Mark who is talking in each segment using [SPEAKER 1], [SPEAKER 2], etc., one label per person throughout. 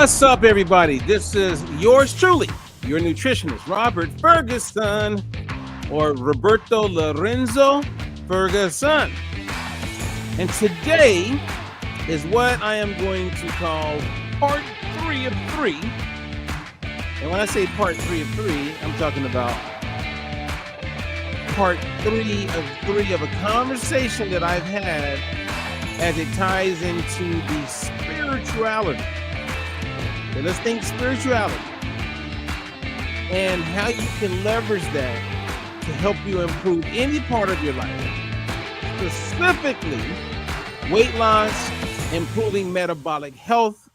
[SPEAKER 1] What's up, everybody? This is yours truly, your nutritionist, Robert Ferguson, or Roberto Lorenzo Ferguson. And today is what I am going to call part 3 of 3. And when I say part 3 of 3, I'm talking about part 3 of 3 of a conversation that I've had as it ties into the spirituality. So let's think spirituality and how you can leverage that to help you improve any part of your life, specifically weight loss, improving metabolic health,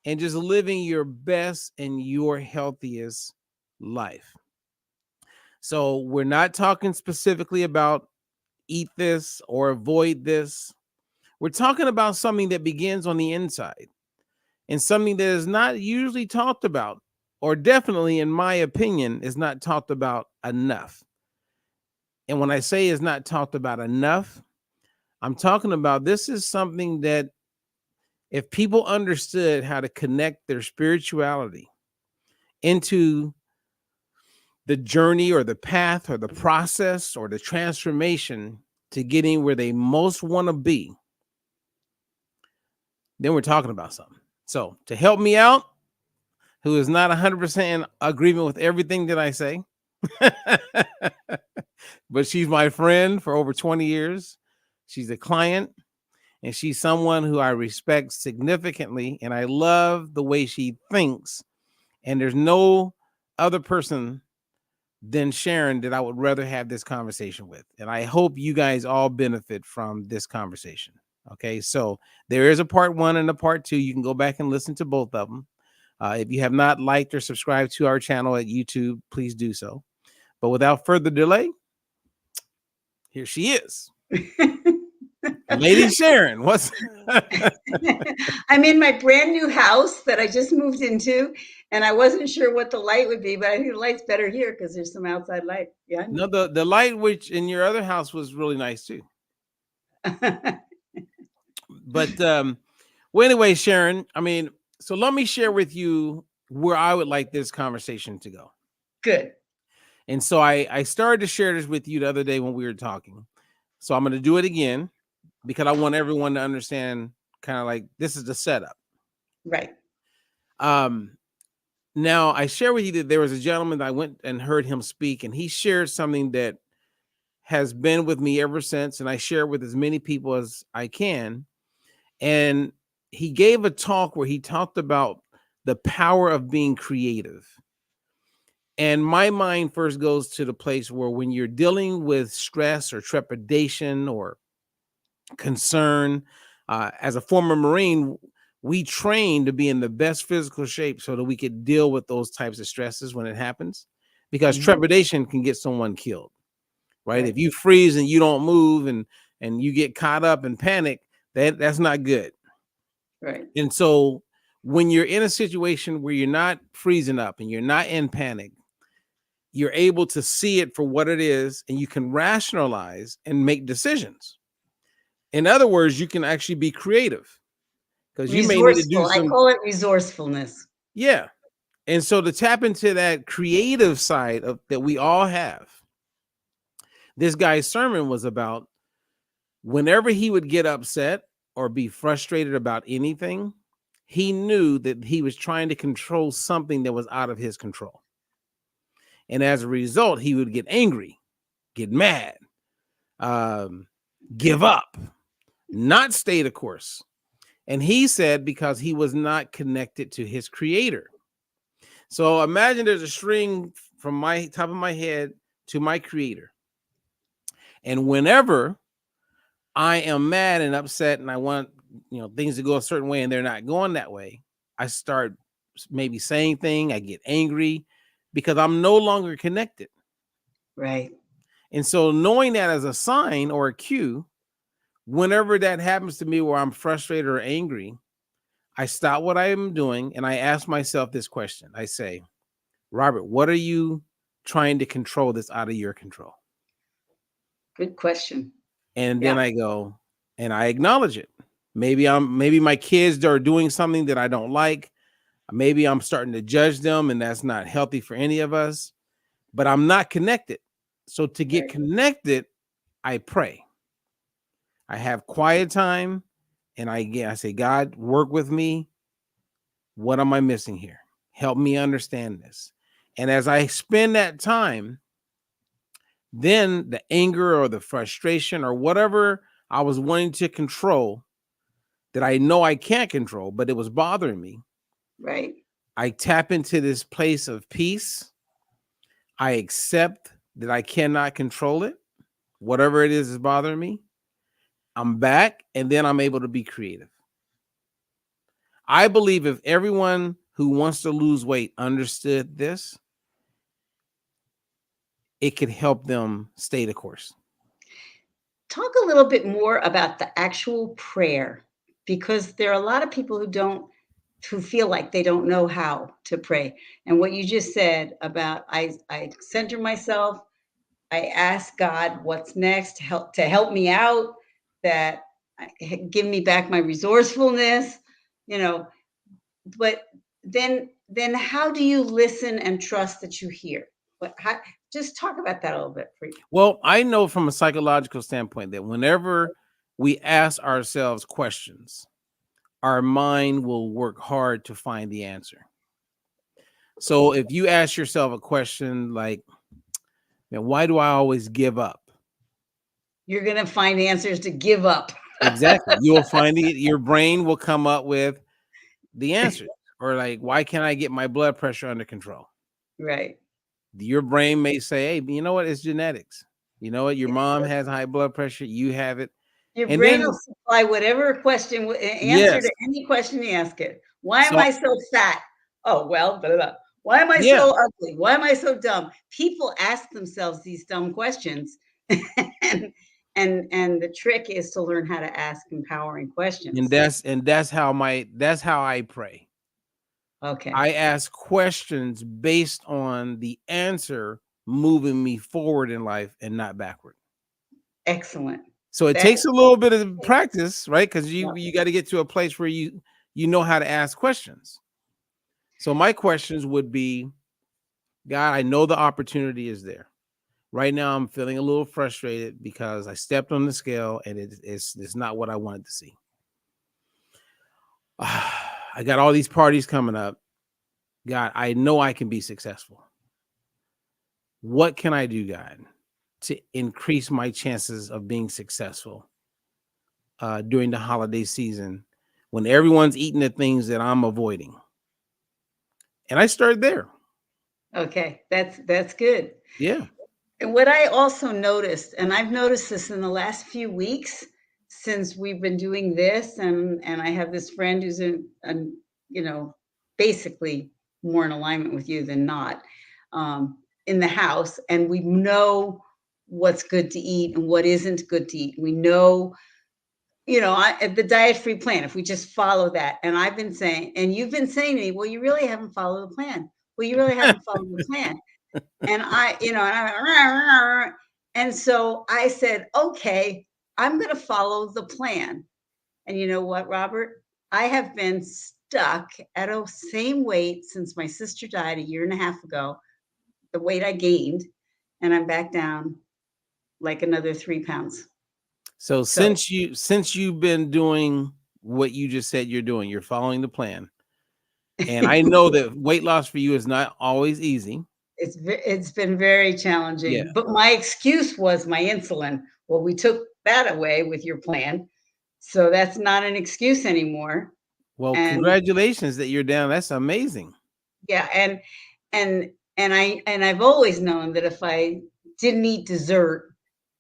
[SPEAKER 1] and just living your best and your healthiest life. So we're not talking specifically about eat this or avoid this. We're talking about something that begins on the inside and something that is not usually talked about, or definitely, in my opinion, is not talked about enough. And when I say is not talked about enough, I'm talking about this is something that if people understood how to connect their spirituality into the journey or the path or the process or the transformation to getting where they most want to be, then we're talking about something. So to help me out, who is not 100% in agreement with everything that I say, but she's my friend for over 20 years. She's a client, and she's someone who I respect significantly, and I love the way she thinks. And there's no other person than Sharon that I would rather have this conversation with. And I hope you guys all benefit from this conversation. Okay, so there is a part 1 and a part 2. You can go back and listen to both of them. If you have not liked or subscribed to our channel at YouTube, please do so. But without further delay, here she is. Lady Sharon, what's
[SPEAKER 2] I'm in my brand new house that I just moved into, and I wasn't sure what the light would be, but I think the light's better here because there's some outside light. Yeah.
[SPEAKER 1] No, the light which in your other house was really nice too. But well, anyway, Sharon, I mean, so let me share with you where I would like this conversation to go.
[SPEAKER 2] Good.
[SPEAKER 1] And so I started to share this with you the other day when we were talking. So I'm going to do it again because I want everyone to understand kind of like this is the setup.
[SPEAKER 2] Right.
[SPEAKER 1] Now I share with you that there was a gentleman that I went and heard him speak, and he shared something that has been with me ever since, and I share with as many people as I can. And he gave a talk where he talked about the power of being creative. And my mind first goes to the place where when you're dealing with stress or trepidation or concern, as a former Marine, we train to be in the best physical shape so that we could deal with those types of stresses when it happens, because trepidation can get someone killed, right? If you freeze and you don't move and you get caught up in panic, that's not good.
[SPEAKER 2] Right.
[SPEAKER 1] And so when you're in a situation where you're not freezing up and you're not in panic, you're able to see it for what it is, and you can rationalize and make decisions. In other words, you can actually be creative because you may need to do some.
[SPEAKER 2] I call it resourcefulness.
[SPEAKER 1] Yeah. And so to tap into that creative side of that we all have, this guy's sermon was about whenever he would get upset or be frustrated about anything, he knew that he was trying to control something that was out of his control. And as a result, he would get angry, get mad, give up, not stay the course. And he said because he was not connected to his creator. So imagine there's a string from my top of my head to my creator. And whenever I am mad and upset and I want, things to go a certain way and they're not going that way, I start maybe saying things, I get angry because I'm no longer connected.
[SPEAKER 2] Right.
[SPEAKER 1] And so knowing that as a sign or a cue, whenever that happens to me where I'm frustrated or angry, I stop what I am doing and I ask myself this question. I say, Robert, what are you trying to control that's out of your control?
[SPEAKER 2] Good question.
[SPEAKER 1] And then I go and I acknowledge it. Maybe my kids are doing something that I don't like. Maybe I'm starting to judge them, and that's not healthy for any of us, but I'm not connected. So to get
[SPEAKER 2] Right.
[SPEAKER 1] connected, I pray. I have quiet time, and I say, God, work with me. What am I missing here? Help me understand this. And as I spend that time, then the anger or the frustration or whatever I was wanting to control that I know I can't control, but it was bothering me.
[SPEAKER 2] Right.
[SPEAKER 1] I tap into this place of peace. I accept that I cannot control it. Whatever it is bothering me, I'm back, and then I'm able to be creative. I believe if everyone who wants to lose weight understood this, it could help them stay the course.
[SPEAKER 2] Talk a little bit more about the actual prayer, because there are a lot of people who feel like they don't know how to pray. And what you just said about I center myself, I ask God what's next, to help me out, that give me back my resourcefulness, you know, but then how do you listen and trust that you hear? Just talk about that a little bit for you.
[SPEAKER 1] Well, I know from a psychological standpoint that whenever we ask ourselves questions, our mind will work hard to find the answer. So if you ask yourself a question like, man, why do I always give up?
[SPEAKER 2] You're going to find answers to give up.
[SPEAKER 1] Exactly. You'll find your brain will come up with the answers. Or like, why can't I get my blood pressure under control?
[SPEAKER 2] Right.
[SPEAKER 1] Your brain may say, hey, you know what? It's genetics. You know what? Your mom has high blood pressure. You have it.
[SPEAKER 2] Your
[SPEAKER 1] And
[SPEAKER 2] brain will
[SPEAKER 1] then,
[SPEAKER 2] supply whatever answer
[SPEAKER 1] yes.
[SPEAKER 2] to any question you ask it. Why am
[SPEAKER 1] So,
[SPEAKER 2] I so fat? Oh, well, blah, blah, blah. Why am I
[SPEAKER 1] yeah.
[SPEAKER 2] so ugly? Why am I so dumb? People ask themselves these dumb questions. and and the trick is to learn how to ask empowering
[SPEAKER 1] And
[SPEAKER 2] questions.
[SPEAKER 1] that's how I pray.
[SPEAKER 2] Okay.
[SPEAKER 1] I ask questions based on the answer moving me forward in life and not backward.
[SPEAKER 2] Excellent.
[SPEAKER 1] So it
[SPEAKER 2] That
[SPEAKER 1] takes a little bit of practice, right? Because
[SPEAKER 2] yeah,
[SPEAKER 1] you got to get to a place where you know how to ask questions. So my questions would be, God, I know the opportunity is there. Right now, I'm feeling a little frustrated because I stepped on the scale and it's not what I wanted to see. I got all these parties coming up. God, I know I can be successful. What can I do, God, to increase my chances of being successful during the holiday season when everyone's eating the things that I'm avoiding? And I started there.
[SPEAKER 2] okay. That's good.
[SPEAKER 1] Yeah.
[SPEAKER 2] And what I also noticed, and I've noticed this in the last few weeks since we've been doing this, and I have this friend who's you know, basically more in alignment with you than not, in the house, and we know what's good to eat and what isn't good to eat. We know, the diet-free plan, if we just follow that. And I've been saying, and you've been saying to me, well, you really haven't followed the plan. Well, you really haven't followed the plan. And and so I said, okay, I'm going to follow the plan. And you know what, Robert? I have been stuck at a same weight since my sister died a year and a half ago, the weight I gained, and I'm back down like another 3 pounds.
[SPEAKER 1] So
[SPEAKER 2] So
[SPEAKER 1] since you've been doing what you just said you're doing, you're following the plan. And I know that weight loss for you is not always easy.
[SPEAKER 2] it's been very
[SPEAKER 1] Yeah.
[SPEAKER 2] challenging. But my excuse was my insulin. Well, we took that away with your plan. So that's not an excuse anymore.
[SPEAKER 1] Well,
[SPEAKER 2] And
[SPEAKER 1] congratulations that you're down. That's amazing.
[SPEAKER 2] yeah, and I've always known that if I didn't eat dessert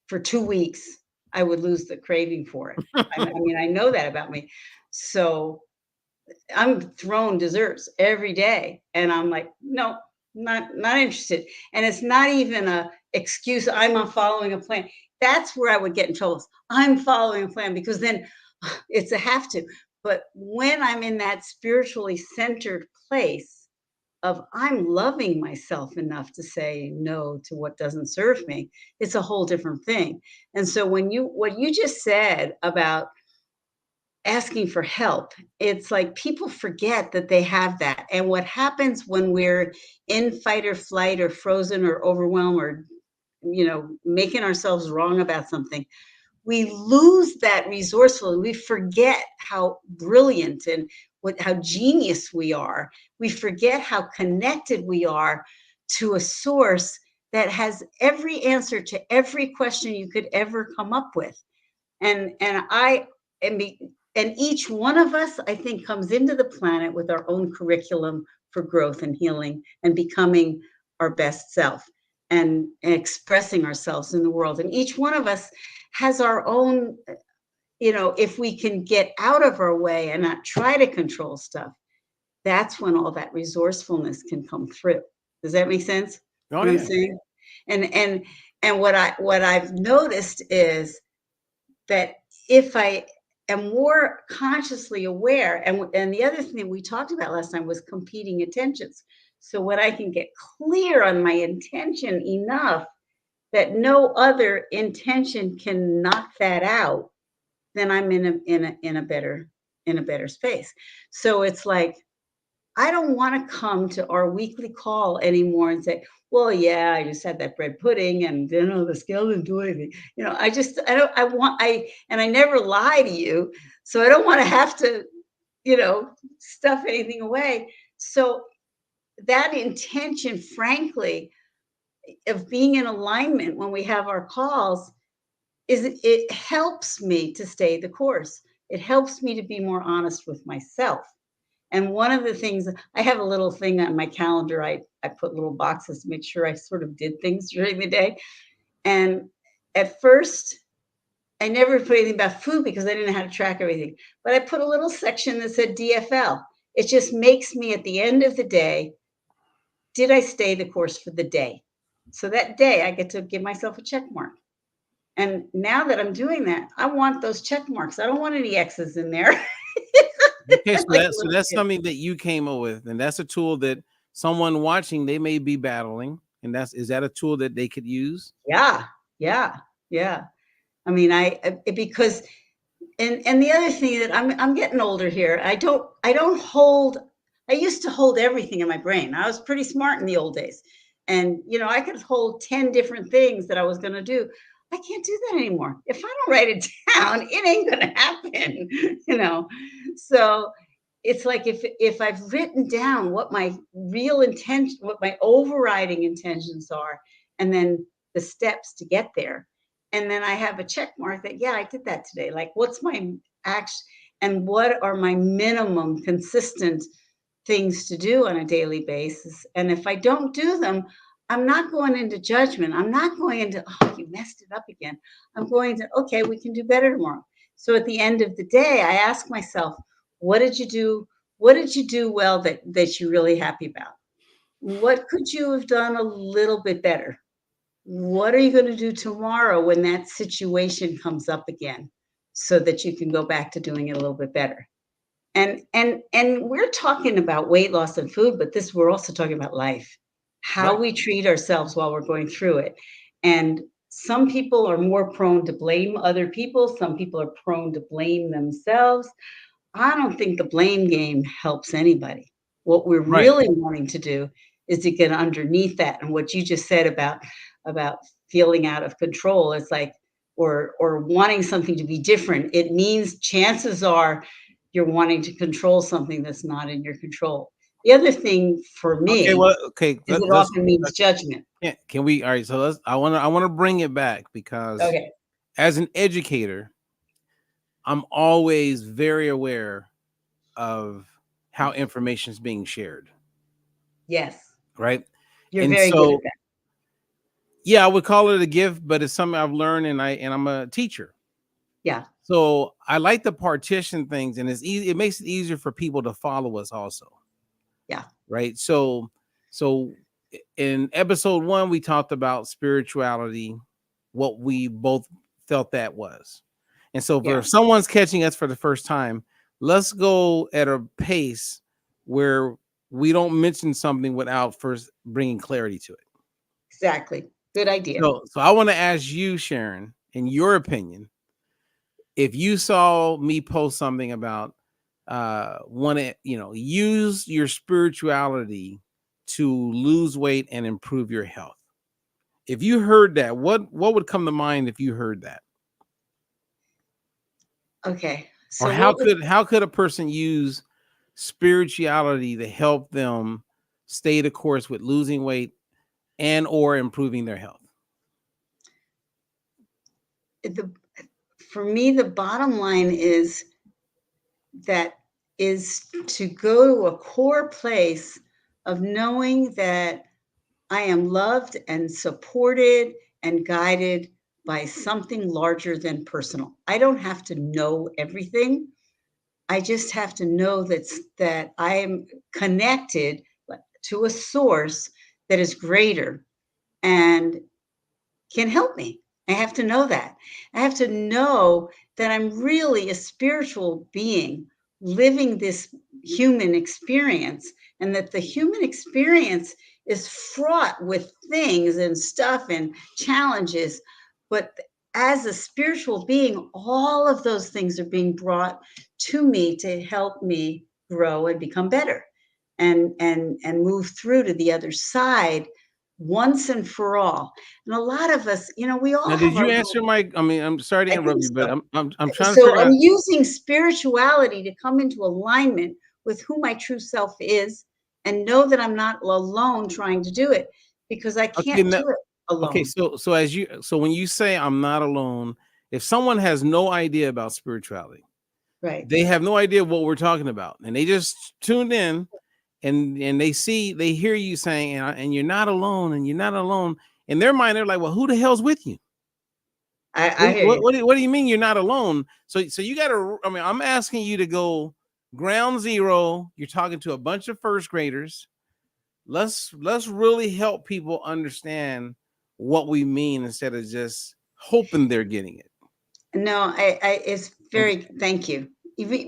[SPEAKER 2] for 2 weeks, I would lose the craving for it. I mean, I know that about me. So I'm throwing desserts every day, and I'm like, no, not interested. And it's not even a excuse. I'm not following a plan. That's where I would get in trouble. I'm following a plan because then it's a have to. But when I'm in that spiritually centered place of I'm loving myself enough to say no to what doesn't serve me, it's a whole different thing. And so what you just said about asking for help. It's like people forget that they have that. And what happens when we're in fight or flight or frozen or overwhelmed or, making ourselves wrong about something, we lose that resourceful. We forget how brilliant and how genius we are. We forget how connected we are to a source that has every answer to every question you could ever come up with. And each one of us, I think, comes into the planet with our own curriculum for growth and healing and becoming our best self and expressing ourselves in the world. And each one of us has our own, if we can get out of our way and not try to control stuff, that's when all that resourcefulness can come through. Does that make sense?
[SPEAKER 1] Oh
[SPEAKER 2] What I'm
[SPEAKER 1] yeah.
[SPEAKER 2] saying? And what I've noticed is that if I am more consciously aware, and the other thing we talked about last time was competing intentions. So when I can get clear on my intention enough that no other intention can knock that out, then I'm in a better space. So it's like I don't want to come to our weekly call anymore and say, well, yeah, I just had that bread pudding and the scale didn't do anything. I never lie to you. So I don't want to have to, stuff anything away. So that intention, frankly, of being in alignment when we have our calls it helps me to stay the course. It helps me to be more honest with myself. And one of the things I have a little thing on my calendar, I put little boxes to make sure I sort of did things during the day. And at first, I never put anything about food because I didn't know how to track everything. But I put a little section that said DFL. It just makes me at the end of the day, did I stay the course for the day? So that day I get to give myself a check mark. And now that I'm doing that, I want those check marks. I don't want any X's in there.
[SPEAKER 1] Okay, so
[SPEAKER 2] Like a
[SPEAKER 1] that's
[SPEAKER 2] little kid.
[SPEAKER 1] something that you came up with, and that's a tool that someone watching they may be battling, and is that a tool that they could use?
[SPEAKER 2] Yeah, yeah, yeah. I mean, because and the other thing that I'm getting older here. I don't hold. I used to hold everything in my brain. I was pretty smart in the old days, and I could hold 10 different things that I was going to do. I can't do that anymore. If I don't write it down, it ain't going to happen. You know, so it's like if I've written down what my real intention, what my overriding intentions are, and then the steps to get there, and then I have a check mark that yeah, I did that today. Like, what's my action, and what are my minimum consistent things to do on a daily basis? And if I don't do them, I'm not going into judgment. I'm not going into oh, you messed it up again. I'm going to okay, we can do better tomorrow. So at the end of the day, I ask myself, what did you do? What did you do well that you're really happy about? What could you have done a little bit better? What are you going to do tomorrow when that situation comes up again so that you can go back to doing it a little bit better? And we're talking about weight loss and food, but we're also talking about life, how
[SPEAKER 1] Right.
[SPEAKER 2] we treat ourselves while we're going through it. And some people are more prone to blame other people, some people are prone to blame themselves. I don't think the blame game helps anybody. What we're
[SPEAKER 1] Right.
[SPEAKER 2] really wanting to do is to get underneath that. And what you just said about feeling out of control, it's like or wanting something to be different. It means chances are you're wanting to control something that's not in your control. The other thing for
[SPEAKER 1] Okay.
[SPEAKER 2] me
[SPEAKER 1] Well. Okay.
[SPEAKER 2] is it
[SPEAKER 1] Let's.
[SPEAKER 2] often means judgment.
[SPEAKER 1] Can we? All right. So let's. I want to bring it back because
[SPEAKER 2] Okay.
[SPEAKER 1] as an educator, I'm always very aware of how information is being shared.
[SPEAKER 2] Yes.
[SPEAKER 1] Right.
[SPEAKER 2] You're
[SPEAKER 1] And
[SPEAKER 2] very good at
[SPEAKER 1] so,
[SPEAKER 2] that.
[SPEAKER 1] yeah, I would call it a gift, but it's something I've learned, and I'm a teacher.
[SPEAKER 2] Yeah.
[SPEAKER 1] So I like to partition things, and it's easy. It makes it easier for people to follow us, also,
[SPEAKER 2] Yeah.
[SPEAKER 1] right? So in episode 1, we talked about spirituality, what we both felt that was, and so for
[SPEAKER 2] Yeah.
[SPEAKER 1] if someone's catching us for the first time, let's go at a pace where we don't mention something without first bringing clarity to it.
[SPEAKER 2] Exactly. Good idea.
[SPEAKER 1] So I want to ask you, Sharon, in your opinion, if you saw me post something about want to, use your spirituality to lose weight and improve your health. If you heard that, what would come to mind if you heard that?
[SPEAKER 2] Okay.
[SPEAKER 1] Or
[SPEAKER 2] So what would
[SPEAKER 1] how could a person use spirituality to help them stay the course with losing weight and or improving their health?
[SPEAKER 2] the for me, the bottom line is that is to go to a core place of knowing that I am loved and supported and guided by something larger than personal. I don't have to know everything. I just have to know that I am connected to a source that is greater and can help me. I have to know that. I have to know that I'm really a spiritual being living this human experience, and that the human experience is fraught with things and stuff and challenges. But as a spiritual being, all of those things are being brought to me to help me grow and become better and move through to the other side once and for all. And a lot of us, we all
[SPEAKER 1] Now, did
[SPEAKER 2] have our
[SPEAKER 1] you
[SPEAKER 2] little.
[SPEAKER 1] answer my? I mean, I'm sorry to
[SPEAKER 2] I think
[SPEAKER 1] interrupt you, but
[SPEAKER 2] so.
[SPEAKER 1] I'm trying to
[SPEAKER 2] So
[SPEAKER 1] figure
[SPEAKER 2] I'm
[SPEAKER 1] out.
[SPEAKER 2] using spirituality to come into alignment with who my true self is and know that I'm not alone trying to do it, because I
[SPEAKER 1] Okay,
[SPEAKER 2] can't do it
[SPEAKER 1] okay.
[SPEAKER 2] alone.
[SPEAKER 1] So when you say I'm not alone, if someone has no idea about spirituality,
[SPEAKER 2] Right.
[SPEAKER 1] they have no idea what we're talking about, and they just tuned in, and they hear you saying, and you're not alone, and you're not alone. In their mind, they're like, well, who the hell's with you?
[SPEAKER 2] I hear you.
[SPEAKER 1] What do you mean you're not alone? So you got to. I mean, I'm asking you to go ground zero. You're talking to a bunch of first graders. Let's really help people understand what we mean instead of just hoping they're getting it.
[SPEAKER 2] No, it's
[SPEAKER 1] Okay.
[SPEAKER 2] very, thank you.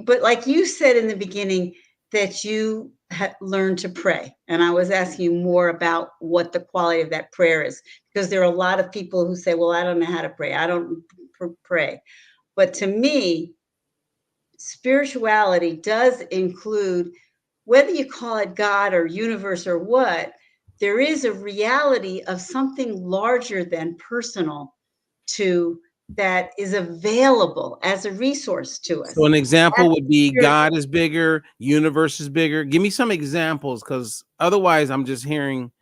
[SPEAKER 2] But like you said in the beginning, that you had learned to pray. And I was asking you more about what the quality of that prayer is, because there are a lot of people who say, well, I don't know how to pray. I don't pray. But to me, spirituality does include, whether you call it God or universe or what, there is a reality of something larger than personal to that is available as a resource to
[SPEAKER 1] So
[SPEAKER 2] us.
[SPEAKER 1] an example
[SPEAKER 2] That's
[SPEAKER 1] would be
[SPEAKER 2] spiritual.
[SPEAKER 1] God is bigger, universe is bigger. Give me some examples, because otherwise I'm just hearing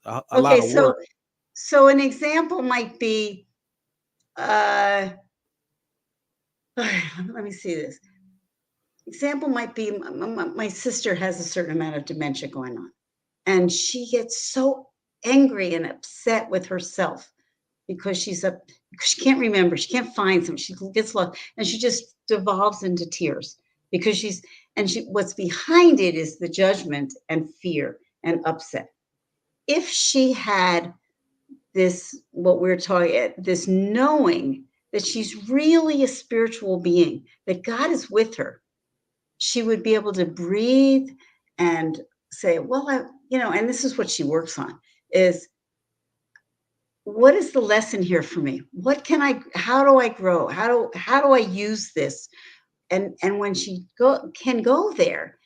[SPEAKER 1] a lot
[SPEAKER 2] Okay,
[SPEAKER 1] of
[SPEAKER 2] so
[SPEAKER 1] words.
[SPEAKER 2] an example might be, uh, let me see this. Example might be, my sister has a certain amount of dementia going on, and she gets so angry and upset with herself because because she can't remember, she can't find something, she gets lost, and she just devolves into tears because what's behind it is the judgment and fear and upset. If she had this, what we're talking, this knowing that she's really a spiritual being, that God is with her, she would be able to breathe and say, well, and this is what she works on, is, what is the lesson here for me? How do I grow? How do I use this? And when she can go there,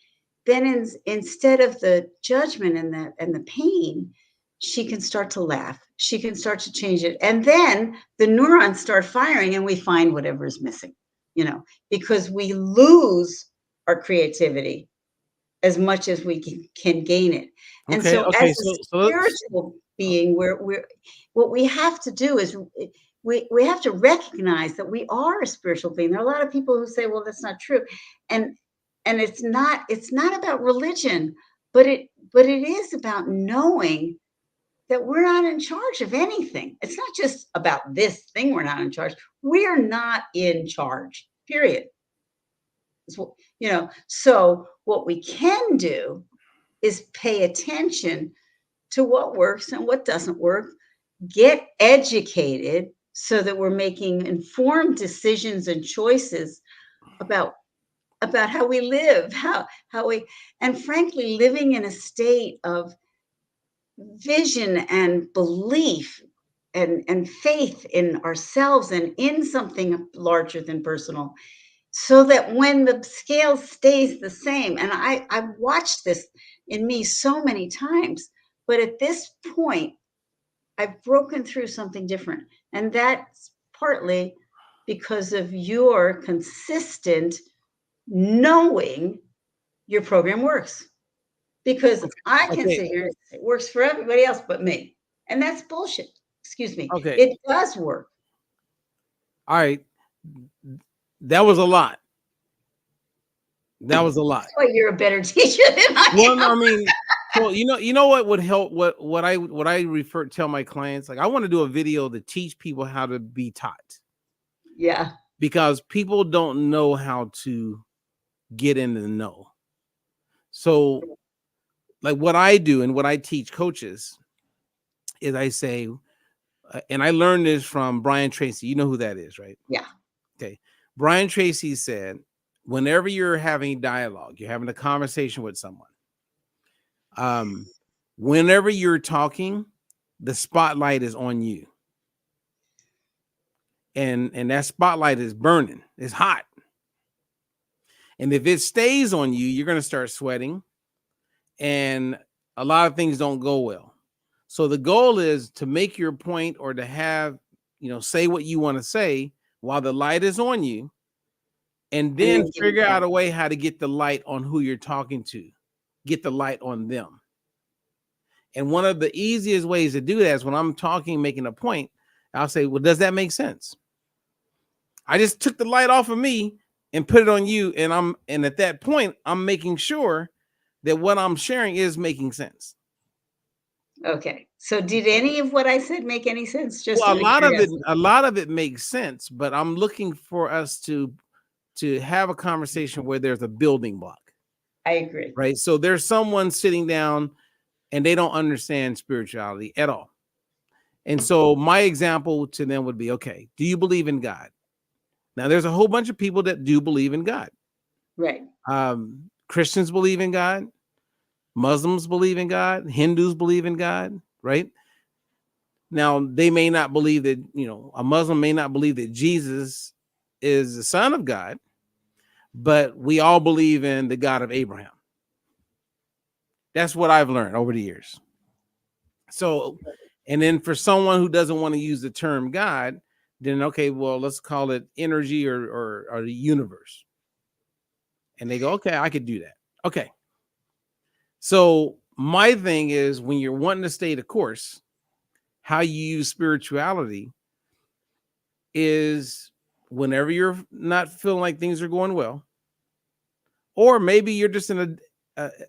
[SPEAKER 2] then instead of the judgment and the pain, she can start to laugh. She can start to change it. And then the neurons start firing and we find whatever is missing, because we lose our creativity as much as we can gain it. And
[SPEAKER 1] Okay,
[SPEAKER 2] so as
[SPEAKER 1] okay.
[SPEAKER 2] a
[SPEAKER 1] So let's.
[SPEAKER 2] spiritual being, we're what we have to do is we have to recognize that we are a spiritual being. There are a lot of people who say, well, that's not true. And it's not about religion, but it is about knowing that we're not in charge of anything. It's not just about this thing, we're not in charge. We're not in charge, period. So what we can do is pay attention to what works and what doesn't work, get educated so that we're making informed decisions and choices about how we live, how we, and frankly, living in a state of vision and belief and faith in ourselves and in something larger than personal, so that when the scale stays the same, and I've watched this in me so many times, but at this point, I've broken through something different. And that's partly because of your consistent knowing your program works. Because I can
[SPEAKER 1] Okay.
[SPEAKER 2] sit here and say it works for everybody else but me. And that's bullshit. Excuse me.
[SPEAKER 1] Okay.
[SPEAKER 2] It does work.
[SPEAKER 1] All right. That was a lot. That was a lot.
[SPEAKER 2] That's why you're a better teacher than I
[SPEAKER 1] Well, no, I
[SPEAKER 2] am.
[SPEAKER 1] mean, so you know what would help, what I refer tell my clients, like I want to do a video to teach people how to be taught,
[SPEAKER 2] Yeah.
[SPEAKER 1] because people don't know how to get in the know. So like what I do and what I teach coaches is I say, and I learned this from Brian Tracy. You know who that is, right?
[SPEAKER 2] Yeah.
[SPEAKER 1] Okay. Brian Tracy said, whenever you're having dialogue, you're having a conversation with someone, whenever you're talking, the spotlight is on you. And that spotlight is burning. It's hot. And if it stays on you, you're going to start sweating, and a lot of things don't go well. So the goal is to make your point, or to have, say what you want to say while the light is on you, and
[SPEAKER 2] And
[SPEAKER 1] then
[SPEAKER 2] then give it
[SPEAKER 1] figure out
[SPEAKER 2] back.
[SPEAKER 1] a way how to get the light on who you're talking to, get the light on them. And one of the easiest ways to do that is when I'm talking, making a point, I'll say, well, does that make sense? I just took the light off of me and put it on you. And at that point, I'm making sure that what I'm sharing is making sense.
[SPEAKER 2] Okay. So did any of what I said make any sense? Just
[SPEAKER 1] Well,
[SPEAKER 2] out of curiosity.
[SPEAKER 1] a lot of it makes sense, but I'm looking for us to have a conversation where there's a building block,
[SPEAKER 2] I agree.
[SPEAKER 1] right? So there's someone sitting down and they don't understand spirituality at all. And so my example to them would be, okay, do you believe in God? Now, there's a whole bunch of people that do believe in God.
[SPEAKER 2] Right.
[SPEAKER 1] Christians believe in God. Muslims believe in God. Hindus believe in God, right? Now, they may not believe that, a Muslim may not believe that Jesus is the son of God, but we all believe in the God of Abraham. That's what I've learned over the years. So, and then for someone who doesn't want to use the term God, then okay, well, let's call it energy or the universe. And they go, okay, I could do that. Okay. So my thing is, when you're wanting to stay the course, how you use spirituality is whenever you're not feeling like things are going well, or maybe you're just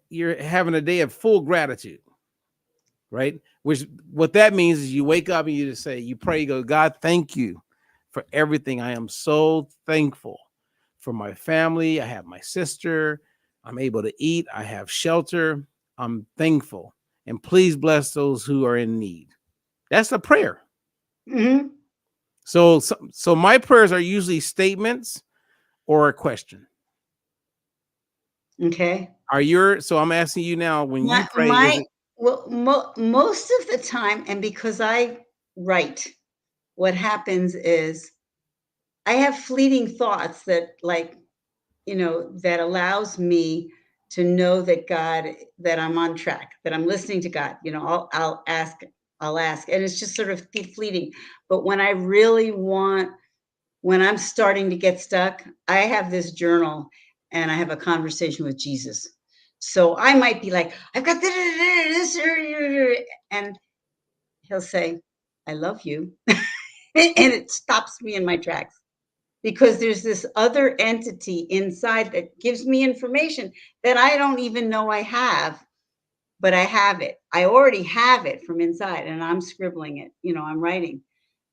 [SPEAKER 1] you're having a day of full gratitude, right? Which what that means is you wake up and you just say, you pray, you go, God, thank you for everything. I am so thankful for my family. I have my sister. I'm able to eat. I have shelter. I'm thankful. And please bless those who are in need. That's a prayer.
[SPEAKER 2] Mm-hmm.
[SPEAKER 1] So my prayers are usually statements or a question.
[SPEAKER 2] Okay.
[SPEAKER 1] So I'm asking you now, when you
[SPEAKER 2] My
[SPEAKER 1] pray, is
[SPEAKER 2] my
[SPEAKER 1] it?
[SPEAKER 2] well, most of the time, and because I write, what happens is I have fleeting thoughts that, like, that allows me to know that I'm on track, that I'm listening to God. I'll ask, and it's just sort of fleeting. But when I'm starting to get stuck, I have this journal and I have a conversation with Jesus. So I might be like, I've got this, and he'll say, I love you. And it stops me in my tracks, because there's this other entity inside that gives me information that I don't even know I have, but I have it. I already have it from inside, and I'm scribbling it. I'm writing.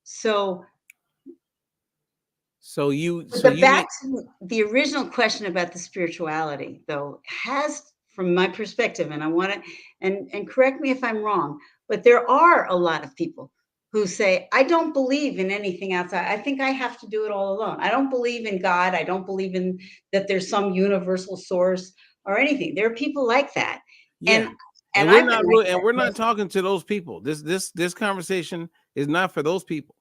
[SPEAKER 2] So,
[SPEAKER 1] So you
[SPEAKER 2] but
[SPEAKER 1] so you
[SPEAKER 2] back
[SPEAKER 1] make
[SPEAKER 2] to the original question about the spirituality, though, has, from my perspective, and I want to, and correct me if I'm wrong, but there are a lot of people who say, I don't believe in anything outside. I think I have to do it all alone. I don't believe in God. I don't believe in that there's some universal source or anything. There are people like that.
[SPEAKER 1] yeah.
[SPEAKER 2] And And
[SPEAKER 1] we're
[SPEAKER 2] I've
[SPEAKER 1] not
[SPEAKER 2] been like
[SPEAKER 1] really, and
[SPEAKER 2] that.
[SPEAKER 1] we're not talking to those people. This conversation is not for those people.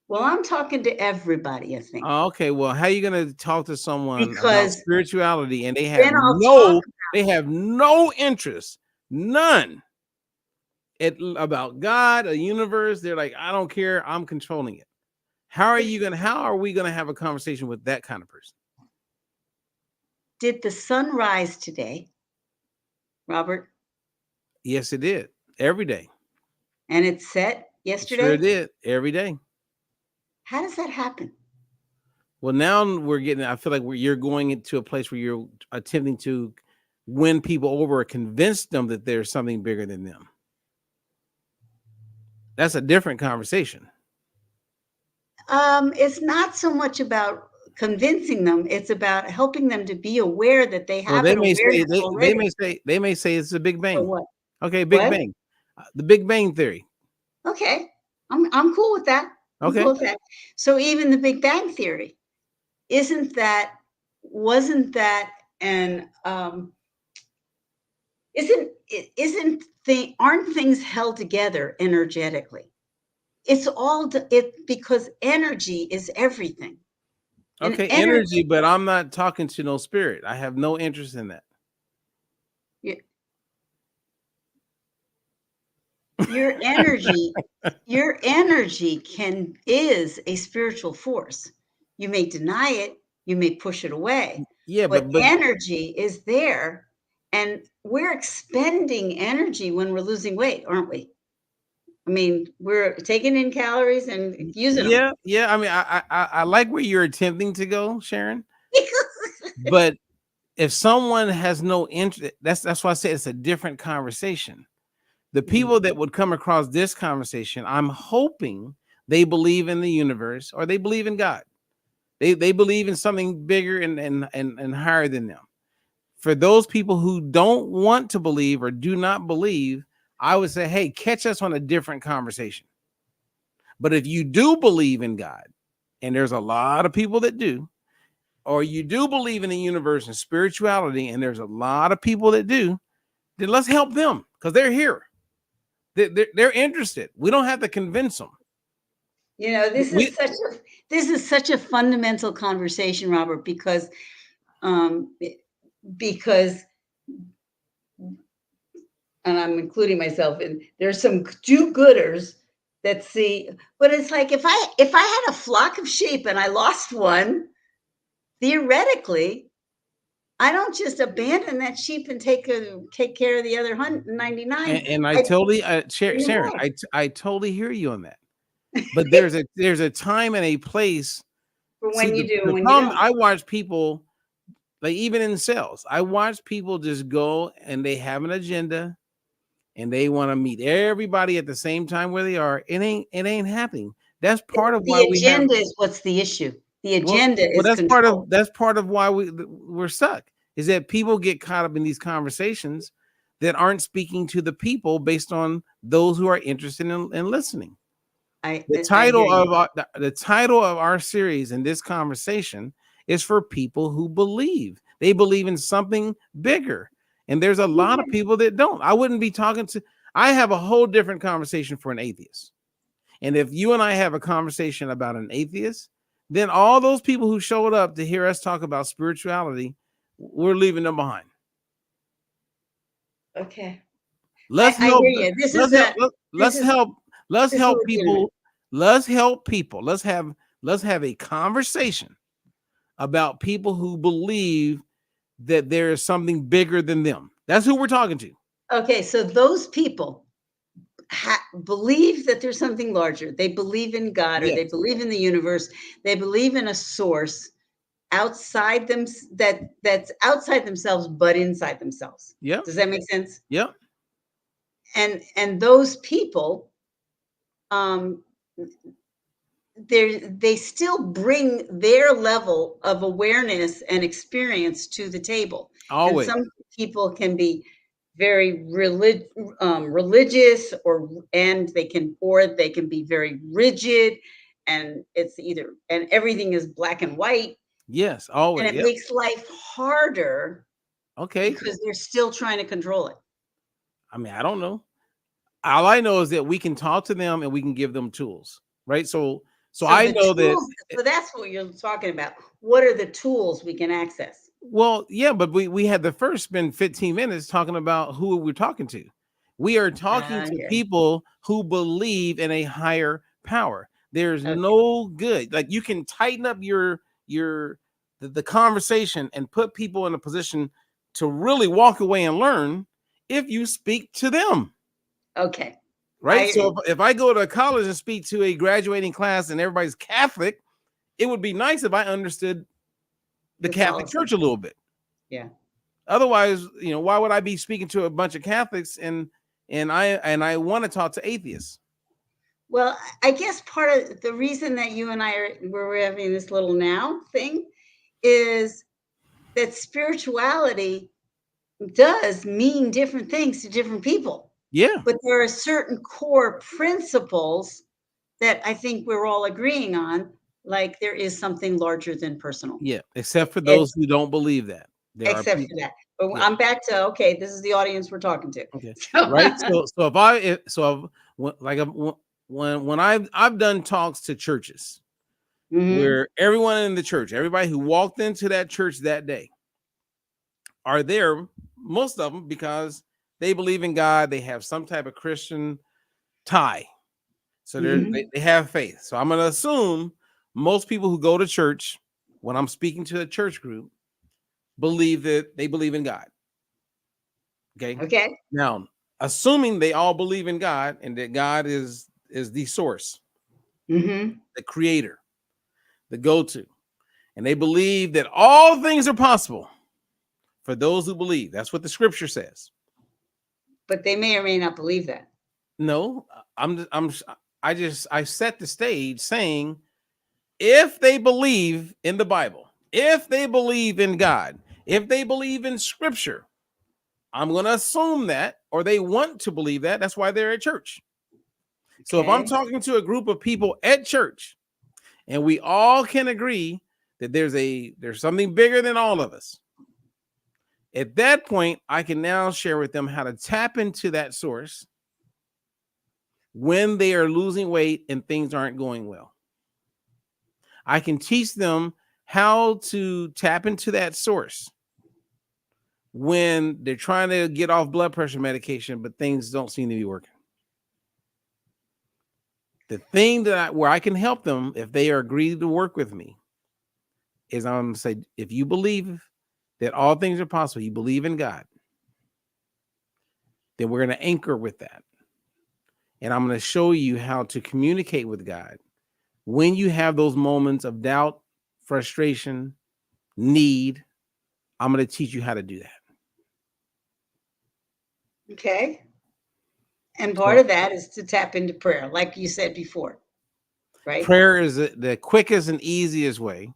[SPEAKER 2] Well, I'm talking to everybody, I think,
[SPEAKER 1] Okay, well, how are you going to talk to someone about
[SPEAKER 2] because
[SPEAKER 1] spirituality and
[SPEAKER 2] then I'll talk.
[SPEAKER 1] they have no interest, none about God, a universe? They're like, I don't care, I'm controlling it. How are we going to have a conversation with that kind of person?
[SPEAKER 2] Did the sun rise today, Robert?
[SPEAKER 1] Yes, it did. Every day.
[SPEAKER 2] And it set
[SPEAKER 1] It sure
[SPEAKER 2] yesterday?
[SPEAKER 1] did. Every day.
[SPEAKER 2] How does that happen?
[SPEAKER 1] Well, now I feel like you're going into a place where you're attempting to win people over or convince them that there's something bigger than them. That's a different conversation.
[SPEAKER 2] It's not so much about convincing them, it's about helping them to be aware that they
[SPEAKER 1] Well,
[SPEAKER 2] have an awareness
[SPEAKER 1] they
[SPEAKER 2] already.
[SPEAKER 1] may say it's a Big
[SPEAKER 2] Or
[SPEAKER 1] Bang.
[SPEAKER 2] what?
[SPEAKER 1] Okay, Big
[SPEAKER 2] What?
[SPEAKER 1] Bang. The Big Bang theory.
[SPEAKER 2] Okay. I'm cool with that. I'm
[SPEAKER 1] Okay.
[SPEAKER 2] cool with that. So even the Big Bang theory, wasn't that an aren't things held together energetically? It's all because energy is everything. And
[SPEAKER 1] Okay,
[SPEAKER 2] energy,
[SPEAKER 1] energy, but I'm not talking to no spirit. I have no interest in that.
[SPEAKER 2] your energy, your energy is a spiritual force. You may deny it, you may push it away,
[SPEAKER 1] Yeah,
[SPEAKER 2] but
[SPEAKER 1] but
[SPEAKER 2] energy is there, and we're expending energy when we're losing weight, aren't we? I mean, we're taking in calories and using them.
[SPEAKER 1] yeah. I mean, I like where you're attempting to go, Sharon. But if someone has no interest, that's why I say it's a different conversation. The people that would come across this conversation, I'm hoping they believe in the universe or they believe in God. They believe in something bigger and higher than them. For those people who don't want to believe or do not believe, I would say, hey, catch us on a different conversation. But if you do believe in God, and there's a lot of people that do, or you do believe in the universe and spirituality, and there's a lot of people that do, then let's help them because they're here. They're interested. We don't have to convince them.
[SPEAKER 2] You know,
[SPEAKER 1] We
[SPEAKER 2] this is such a fundamental conversation, Robert, um, because and I'm including myself in, there's some do-gooders that see, but it's like if I had a flock of sheep and I lost one, theoretically, I don't just abandon that sheep and take care of the other 99.
[SPEAKER 1] and I
[SPEAKER 2] I
[SPEAKER 1] totally
[SPEAKER 2] bring them
[SPEAKER 1] Sharon,
[SPEAKER 2] back.
[SPEAKER 1] I totally hear you on that. But there's a time and a place.
[SPEAKER 2] For
[SPEAKER 1] See,
[SPEAKER 2] when you do and
[SPEAKER 1] the
[SPEAKER 2] when you
[SPEAKER 1] problem,
[SPEAKER 2] don't.
[SPEAKER 1] I watch people, like even in sales, I watch people just go and they have an agenda and they want to meet everybody at the same time where they are. It ain't happening. That's part of
[SPEAKER 2] The
[SPEAKER 1] why we have
[SPEAKER 2] agenda is what's the issue. The agenda
[SPEAKER 1] well
[SPEAKER 2] is control.
[SPEAKER 1] that's part of why we're stuck, is that people get caught up in these conversations that aren't speaking to the people based on those who are interested in listening.
[SPEAKER 2] I hear you.
[SPEAKER 1] The title of our series in this conversation is for people who believe. They believe in something bigger. And there's a lot of people that don't. I wouldn't be talking to I have a whole different conversation for an atheist. And if you and I have a conversation about an atheist, then all those people who showed up to hear us talk about spirituality, we're leaving them behind.
[SPEAKER 2] Okay.
[SPEAKER 1] Let's
[SPEAKER 2] I hear
[SPEAKER 1] help
[SPEAKER 2] you. This
[SPEAKER 1] let's
[SPEAKER 2] is
[SPEAKER 1] help let's
[SPEAKER 2] this is
[SPEAKER 1] help
[SPEAKER 2] legitimate.
[SPEAKER 1] people. Let's help people. Let's have a conversation about people who believe that there is something bigger than them. That's who we're talking to.
[SPEAKER 2] Okay, so those people believe that there's something larger. They believe in God, or they
[SPEAKER 1] Yes.
[SPEAKER 2] believe in the universe. They believe in a source outside them, that's outside themselves but inside themselves.
[SPEAKER 1] Yep.
[SPEAKER 2] Does that make sense?
[SPEAKER 1] Yep.
[SPEAKER 2] And those people, um, they still bring their level of awareness and experience to the table. And
[SPEAKER 1] Always.
[SPEAKER 2] some people can be very religious, and they can be very rigid, and it's either and everything is black and white,
[SPEAKER 1] Yes.
[SPEAKER 2] and
[SPEAKER 1] Always.
[SPEAKER 2] it
[SPEAKER 1] Yep.
[SPEAKER 2] makes life harder
[SPEAKER 1] Okay.
[SPEAKER 2] because they're still trying to control it.
[SPEAKER 1] I mean, I don't know. All I know is that we can talk to them and we can give them tools, right? So
[SPEAKER 2] So
[SPEAKER 1] I
[SPEAKER 2] the
[SPEAKER 1] know that.
[SPEAKER 2] tools, so that's what you're talking about. What are the tools we can access?
[SPEAKER 1] Well, yeah, but we had the first spend 15 minutes talking about who we're talking to. We are talking to
[SPEAKER 2] Okay.
[SPEAKER 1] people who believe in a higher power. There's
[SPEAKER 2] Okay.
[SPEAKER 1] no good. Like you can tighten up the conversation and put people in a position to really walk away and learn if you speak to them.
[SPEAKER 2] Okay.
[SPEAKER 1] Right. So if I go to college and speak to a graduating class and everybody's Catholic, it would be nice if I understood the Catholic Church a little bit.
[SPEAKER 2] Yeah.
[SPEAKER 1] Otherwise, why would I be speaking to a bunch of Catholics and I want to talk to atheists?
[SPEAKER 2] Well, I guess part of the reason that you and I were having this little now thing is that spirituality does mean different things to different people.
[SPEAKER 1] Yeah.
[SPEAKER 2] But there are certain core principles that I think we're all agreeing on, like there is something larger than personal.
[SPEAKER 1] Yeah. Except for those who don't believe that. There are
[SPEAKER 2] Except for that. But I'm back to, okay, this is the audience we're talking to.
[SPEAKER 1] Okay. Right. When I've done talks to churches where everyone in the church, everybody who walked into that church that day are there, most of them because they believe in God, they have some type of Christian tie. So they have faith. So I'm going to assume most people who go to church, when I'm speaking to a church group, believe that they believe in God. Okay.
[SPEAKER 2] Okay.
[SPEAKER 1] Now, assuming they all believe in God and that God is the source, the creator, the go-to, and they believe that all things are possible for those who believe. That's what the scripture says.
[SPEAKER 2] But they may or may not believe that.
[SPEAKER 1] No, I set the stage saying, if they believe in the Bible, if they believe in God, if they believe in scripture, I'm going to assume that, or they want to believe that. That's why they're at church. So if I'm talking to a group of people at church and we all can agree that there's something bigger than all of us, at that point, I can now share with them how to tap into that source when they are losing weight and things aren't going well. I can teach them how to tap into that source when they're trying to get off blood pressure medication, but things don't seem to be working. The thing where I can help them, if they are agreed to work with me, is I'm going to say, if you believe that all things are possible, you believe in God, then we're going to anchor with that. And I'm going to show you how to communicate with God when you have those moments of doubt, frustration, need. I'm going to teach you how to do that.
[SPEAKER 2] Okay. And part of that is to tap into prayer, like you said before, right?
[SPEAKER 1] Prayer is the quickest and easiest way.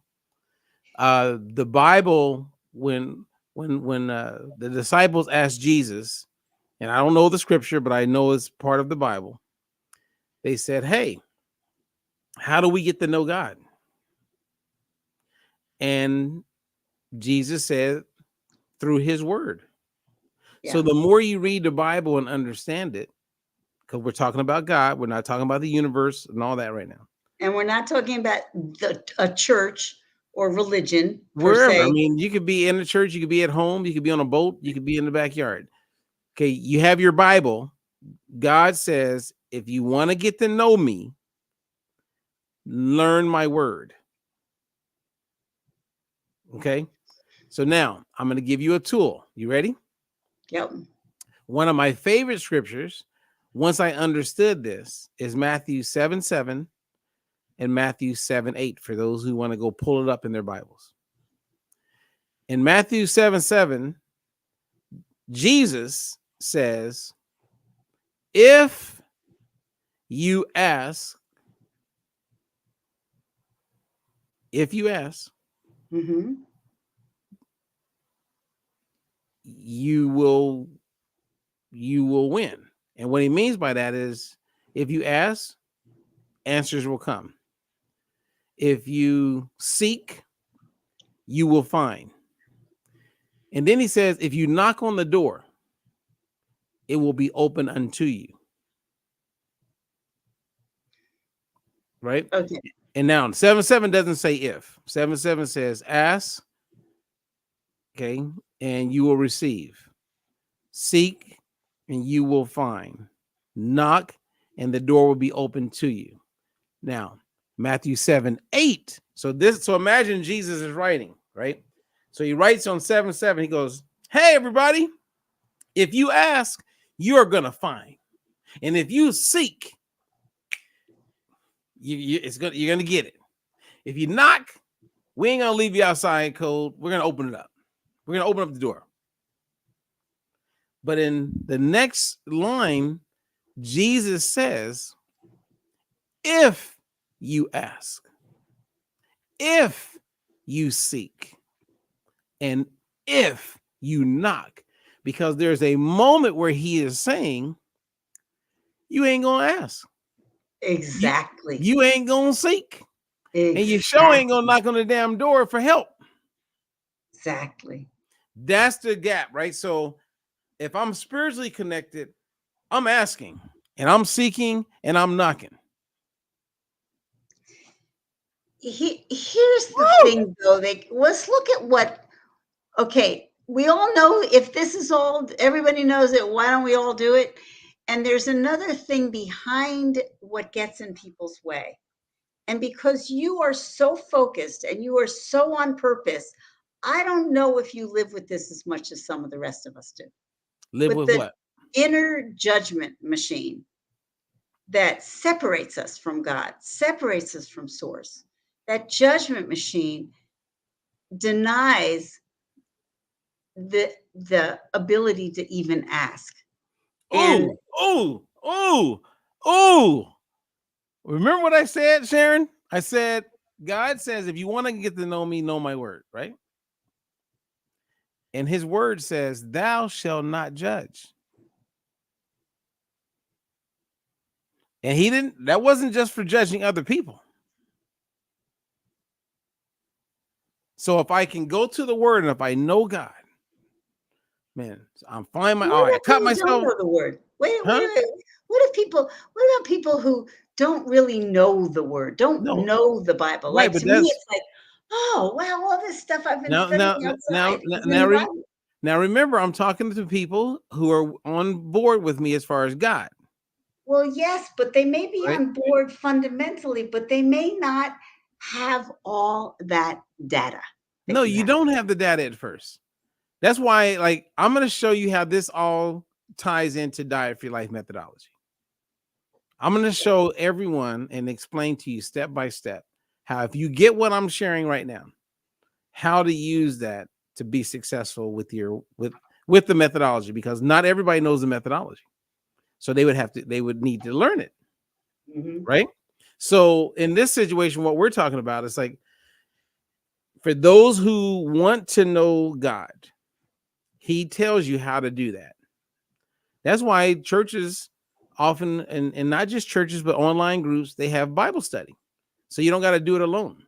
[SPEAKER 1] The Bible, when the disciples asked Jesus, and I don't know the scripture, but I know it's part of the Bible. They said, hey, how do we get to know God? And Jesus said, through his word. Yeah. So the more you read the Bible and understand it, because we're talking about God, we're not talking about the universe and all that right now.
[SPEAKER 2] And we're not talking about a church or religion.
[SPEAKER 1] Wherever. I mean, you could be in a church, you could be at home, you could be on a boat, you could be in the backyard. Okay, you have your Bible. God says, if you want to get to know me, learn my word. Okay, so now I'm going to give you a tool. You ready?
[SPEAKER 2] Yep.
[SPEAKER 1] One of my favorite scriptures, once I understood this, is Matthew 7:7 and Matthew 7:8, for those who want to go pull it up in their Bibles. In Matthew 7:7, Jesus says, if you ask, you will win. And what he means by that is, if you ask, answers will come. If you seek, you will find. And then he says, if you knock on the door, it will be open unto you. Right?
[SPEAKER 2] Okay.
[SPEAKER 1] And now 7:7 doesn't say if. 7:7 says ask, okay, and you will receive. Seek, and you will find. Knock, and the door will be open to you. Now, Matthew 7:8. So imagine Jesus is writing, right? So he writes on 7:7. He goes, hey, everybody, if you ask, you're gonna find. And if you seek, you're gonna get it. If you knock, we ain't gonna leave you outside cold. We're gonna open it up. We're gonna open up the door. But in the next line, Jesus says, if you ask, if you seek, and if you knock, because there's a moment where he is saying, you ain't gonna ask.
[SPEAKER 2] Exactly.
[SPEAKER 1] You ain't gonna seek.
[SPEAKER 2] Exactly.
[SPEAKER 1] And you sure ain't gonna knock on the damn door for help.
[SPEAKER 2] Exactly.
[SPEAKER 1] That's the gap, right? So if I'm spiritually connected, I'm asking and I'm seeking and I'm knocking.
[SPEAKER 2] Here's the thing, though. Let's look at what. Okay, we all know if this is all everybody knows it. Why don't we all do it? And there's another thing behind what gets in people's way. And because you are so focused and you are so on purpose, I don't know if you live with this as much as some of the rest of us do.
[SPEAKER 1] Live with
[SPEAKER 2] the
[SPEAKER 1] what?
[SPEAKER 2] Inner judgment machine that separates us from God, separates us from source. That judgment machine denies the ability to even ask.
[SPEAKER 1] Oh. Remember what I said, Sharon? I said, God says, if you want to get to know me, know my word, right? And his word says, thou shalt not judge. And that wasn't just for judging other people. So if I can go to the word and if I know God, man, I'm fine. I cut myself.
[SPEAKER 2] Don't know the word. Wait. What about people who don't really know the word, don't know the Bible?
[SPEAKER 1] Right,
[SPEAKER 2] like to me, it's like, oh, wow, all this stuff I've been studying outside.
[SPEAKER 1] Now, remember, I'm talking to people who are on board with me as far as God.
[SPEAKER 2] Well, yes, but they may be on board fundamentally, but they may not have all that data.
[SPEAKER 1] No, you don't have the data at first. That's why, like, I'm going to show you how this all ties into Diet for Your Life methodology. I'm going to show everyone and explain to you step by step how, if you get what I'm sharing right now, how to use that to be successful with the methodology, because not everybody knows the methodology. So they would need to learn it.
[SPEAKER 2] Mm-hmm.
[SPEAKER 1] Right? So in this situation, what we're talking about is like, for those who want to know God, he tells you how to do that. That's why churches often, and not just churches, but online groups, they have Bible study. So you don't got to do it alone.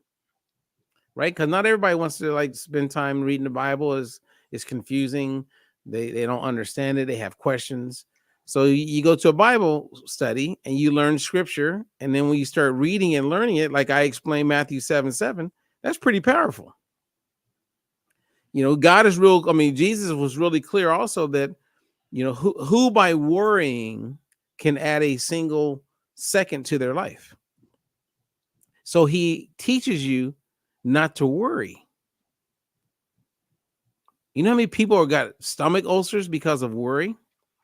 [SPEAKER 1] Right? Because not everybody wants to like spend time reading the Bible. Is confusing. They don't understand it. They have questions. So you go to a Bible study and you learn scripture. And then when you start reading and learning it, like I explained Matthew 7:7, that's pretty powerful. You know, God is real. I mean, Jesus was really clear also that, you know, who by worrying can add a single second to their life. So he teaches you not to worry. You know how many people have got stomach ulcers because of worry?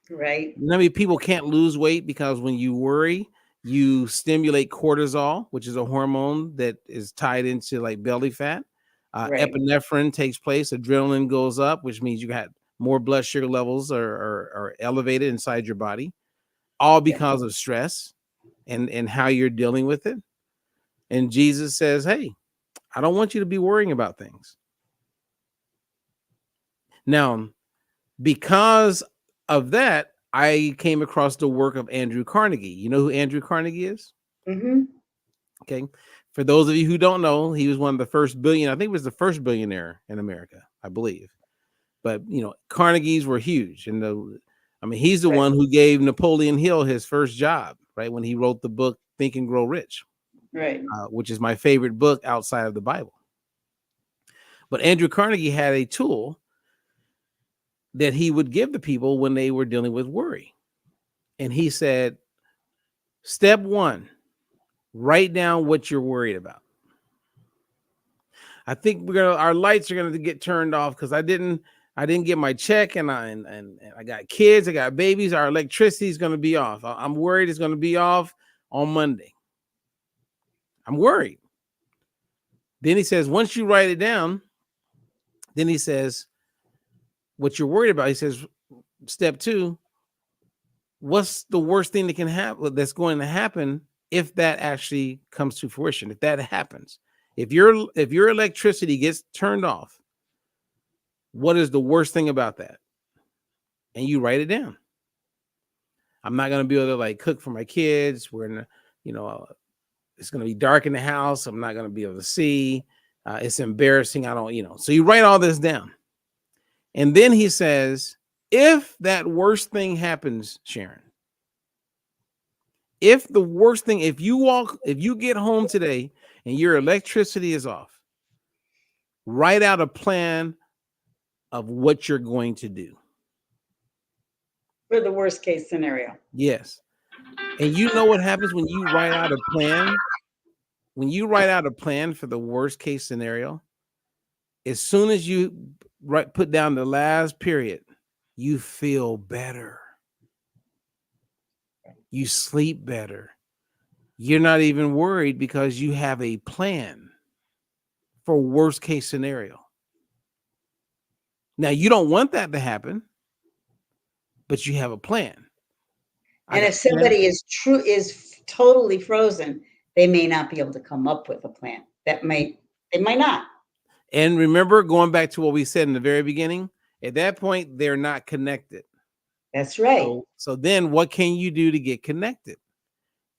[SPEAKER 2] Right.
[SPEAKER 1] You know how many people can't lose weight because when you worry, you stimulate cortisol, which is a hormone that is tied into like belly fat.
[SPEAKER 2] Right.
[SPEAKER 1] Epinephrine takes place, adrenaline goes up, which means you got more blood sugar levels are elevated inside your body, all because of stress and how you're dealing with it. And Jesus says, hey, I don't want you to be worrying about things. Now, because of that, I came across the work of Andrew Carnegie. You know who Andrew Carnegie is?
[SPEAKER 2] Mm-hmm.
[SPEAKER 1] Okay. For those of you who don't know, he was one of the first I think it was the first billionaire in America, I believe. But, you know, Carnegies were huge. And I mean, he's the
[SPEAKER 2] Right.
[SPEAKER 1] one who gave Napoleon Hill his first job, right? When he wrote the book Think and Grow Rich,
[SPEAKER 2] Right.
[SPEAKER 1] which is my favorite book outside of the Bible. But Andrew Carnegie had a tool that he would give the people when they were dealing with worry. And he said, step one, write down what you're worried about. I think our lights are gonna get turned off because I didn't get my check, and I got kids, I got babies. Our electricity is gonna be off. I'm worried it's gonna be off on Monday. I'm worried. Then he says, once you write it down, then he says, what you're worried about. He says, step two, what's the worst thing that can happen, that's going to happen if that actually comes to fruition? If that happens, if your electricity gets turned off, what is the worst thing about that? And you write it down. I'm not going to be able to like cook for my kids. It's going to be dark in the house. I'm not going to be able to see. It's embarrassing. I don't. So you write all this down. And then he says, if that worst thing happens, Sharon, if you get home today and your electricity is off, write out a plan of what you're going to do.
[SPEAKER 2] For the worst case scenario.
[SPEAKER 1] Yes. And you know what happens when you write out a plan? When you write out a plan for the worst case scenario, as soon as you put down the last period, you feel better. You sleep better. You're not even worried because you have a plan for worst case scenario. Now, you don't want that to happen, but you have a plan.
[SPEAKER 2] And if somebody is totally frozen, they may not be able to come up with a plan. They might not.
[SPEAKER 1] And remember, going back to what we said in the very beginning, at that point, they're not connected.
[SPEAKER 2] That's right.
[SPEAKER 1] So then what can you do to get connected?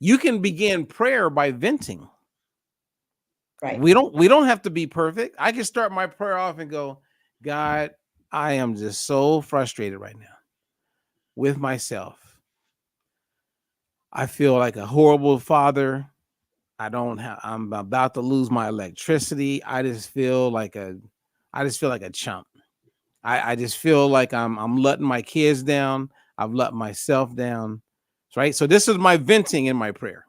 [SPEAKER 1] You can begin prayer by venting.
[SPEAKER 2] Right.
[SPEAKER 1] We don't have to be perfect. I can start my prayer off and go, God, I am just so frustrated right now with myself. I feel like a horrible father. I'm about to lose my electricity. I just feel like a chump. I just feel like I'm letting my kids down. I've let myself down. Right. So this is my venting in my prayer.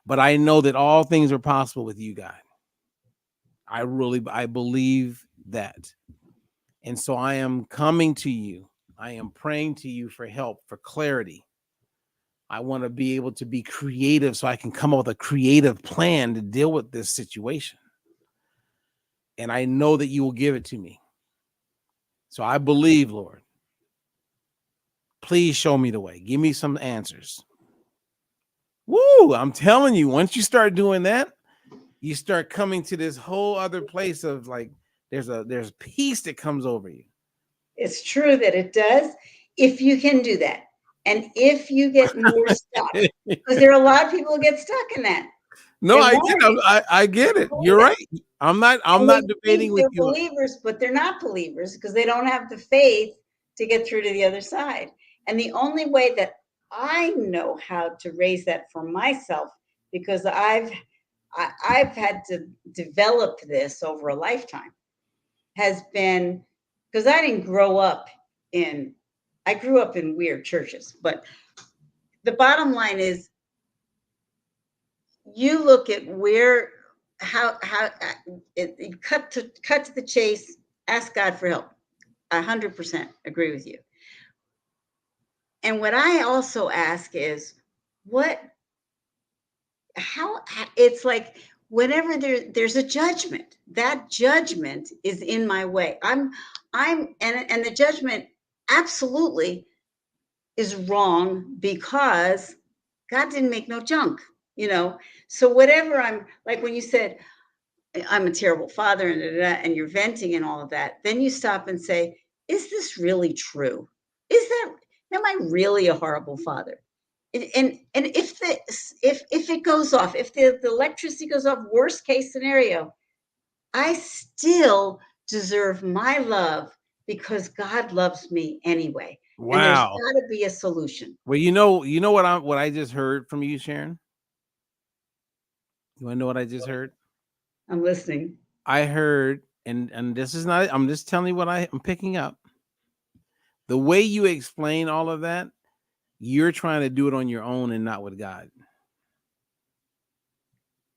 [SPEAKER 1] But I know that all things are possible with you, God. I believe that. And so I am coming to you. I am praying to you for help, for clarity. I want to be able to be creative so I can come up with a creative plan to deal with this situation. And I know that you will give it to me. So I believe, Lord. Please show me the way. Give me some answers. Woo! I'm telling you, once you start doing that, you start coming to this whole other place of like, there's peace that comes over you.
[SPEAKER 2] It's true that it does, if you can do that. And if you get more stuck, because there are a lot of people who get stuck in that.
[SPEAKER 1] No, I get it. You're right. I'm not debating with you.
[SPEAKER 2] They're believers, but they're not believers because they don't have the faith to get through to the other side. And the only way that I know how to raise that for myself, because I've had to develop this over a lifetime, has been because I didn't grow up I grew up in weird churches, but the bottom line is you look at how it cut to the chase, ask God for help. 100% agree with you. And what I also ask is how it's like whenever there's a judgment, that judgment is in my way. And the judgment absolutely is wrong because God didn't make no junk, So whatever I'm like, when you said I'm a terrible father and you're venting and all of that, then you stop and say, is this really true? Am I really a horrible father? And if it goes off, if the electricity goes off, worst case scenario, I still deserve my love because God loves me anyway. and there's
[SPEAKER 1] Wow.
[SPEAKER 2] got to be a solution.
[SPEAKER 1] Well, what I just heard from you, Sharon? You want to know what I just heard?
[SPEAKER 2] I'm listening.
[SPEAKER 1] I heard, and this is not, I'm just telling you what I'm picking up. The way you explain all of that, you're trying to do it on your own and not with God.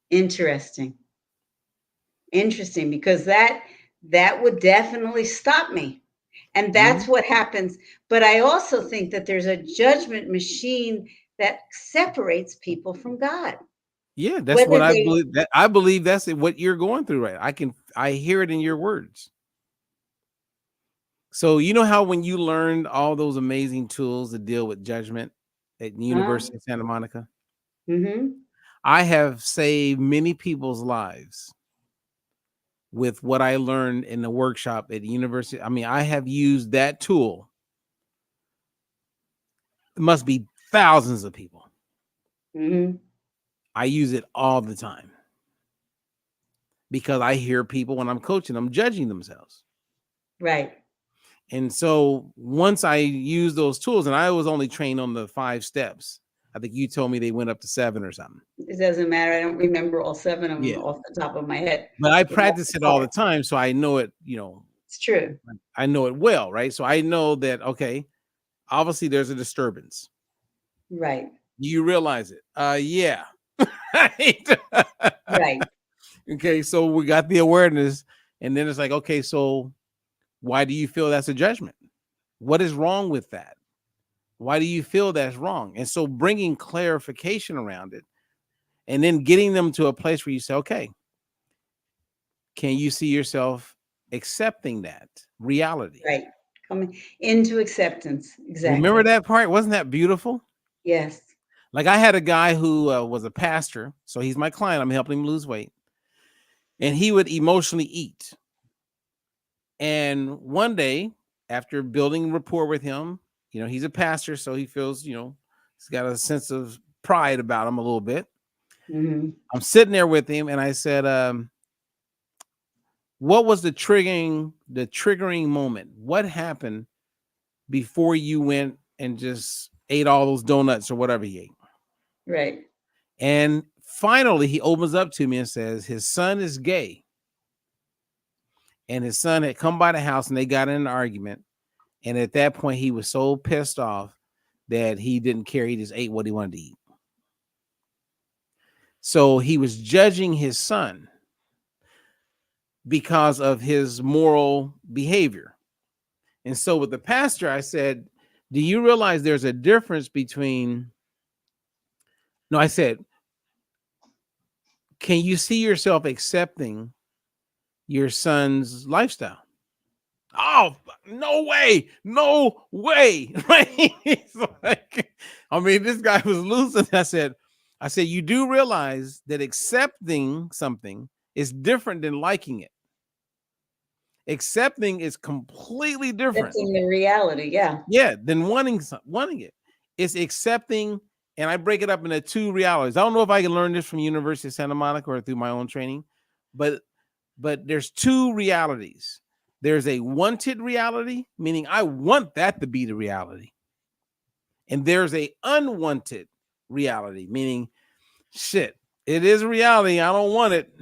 [SPEAKER 2] Interesting. Interesting, because that would definitely stop me. And that's what happens. But I also think that there's a judgment machine that separates people from God.
[SPEAKER 1] Yeah, that's what
[SPEAKER 2] Whether
[SPEAKER 1] I
[SPEAKER 2] they
[SPEAKER 1] believe. That I believe that's what you're going through, right? I hear it in your words. So you know how when you learned all those amazing tools to deal with judgment at the University of Santa Monica,
[SPEAKER 2] mhm,
[SPEAKER 1] I have saved many people's lives with what I learned in the workshop at the university. I mean, I have used that tool. It must be thousands of people.
[SPEAKER 2] mhm,
[SPEAKER 1] I use it all the time because I hear people when I'm coaching them judging themselves.
[SPEAKER 2] right.
[SPEAKER 1] And so once I use those tools, and I was only trained on the 5 steps. I think you told me they went up to 7 or something.
[SPEAKER 2] It doesn't matter. I don't remember all 7 of them
[SPEAKER 1] Yeah.
[SPEAKER 2] off the top of my head.
[SPEAKER 1] But I
[SPEAKER 2] But that's
[SPEAKER 1] practice
[SPEAKER 2] the
[SPEAKER 1] it all the
[SPEAKER 2] part.
[SPEAKER 1] time, so I know it,
[SPEAKER 2] It's true.
[SPEAKER 1] I know it well, right? So I know that, okay, obviously there's a disturbance.
[SPEAKER 2] Right.
[SPEAKER 1] You realize it. Yeah. Right.
[SPEAKER 2] Right.
[SPEAKER 1] Okay, so we got the awareness, and then it's like, okay, so why do you feel that's a judgment? What is wrong with that? Why do you feel that's wrong? And so bringing clarification around it, and then getting them to a place where you say, okay, can you see yourself accepting that reality?
[SPEAKER 2] Right. Coming into acceptance.
[SPEAKER 1] Remember
[SPEAKER 2] Exactly.
[SPEAKER 1] that part? Wasn't that beautiful?
[SPEAKER 2] Yes.
[SPEAKER 1] Like I had a guy who was a pastor, so he's my client. I'm helping him lose weight, and he would emotionally eat. And one day, after building rapport with him, he's a pastor, so he feels, he's got a sense of pride about him a little bit.
[SPEAKER 2] Mhm.
[SPEAKER 1] I'm sitting there with him, and I said, "What was the triggering moment? What happened before you went and just ate all those donuts or whatever he ate?"
[SPEAKER 2] Right.
[SPEAKER 1] And finally, he opens up to me and says, his son is gay, and his son had come by the house, and they got in an argument. And at that point, he was so pissed off that he didn't care. He just ate what he wanted to eat. So he was judging his son because of his moral behavior. And so with the pastor, I said, do you realize there's a difference between, no, I said, can you see yourself accepting your son's lifestyle? Oh, no way. No way. Right? It's like, I mean, this guy was losing. I said, you do realize that accepting something is different than liking it. Accepting is completely different.
[SPEAKER 2] Accepting the reality. Yeah.
[SPEAKER 1] Yeah, than wanting it. It's accepting, and I break it up into 2 realities. I don't know if I can learn this from University of Santa Monica or through my own training, but there's 2 realities. There's a wanted reality, meaning I want that to be the reality. And there's a unwanted reality, meaning shit, it is reality. I don't want it,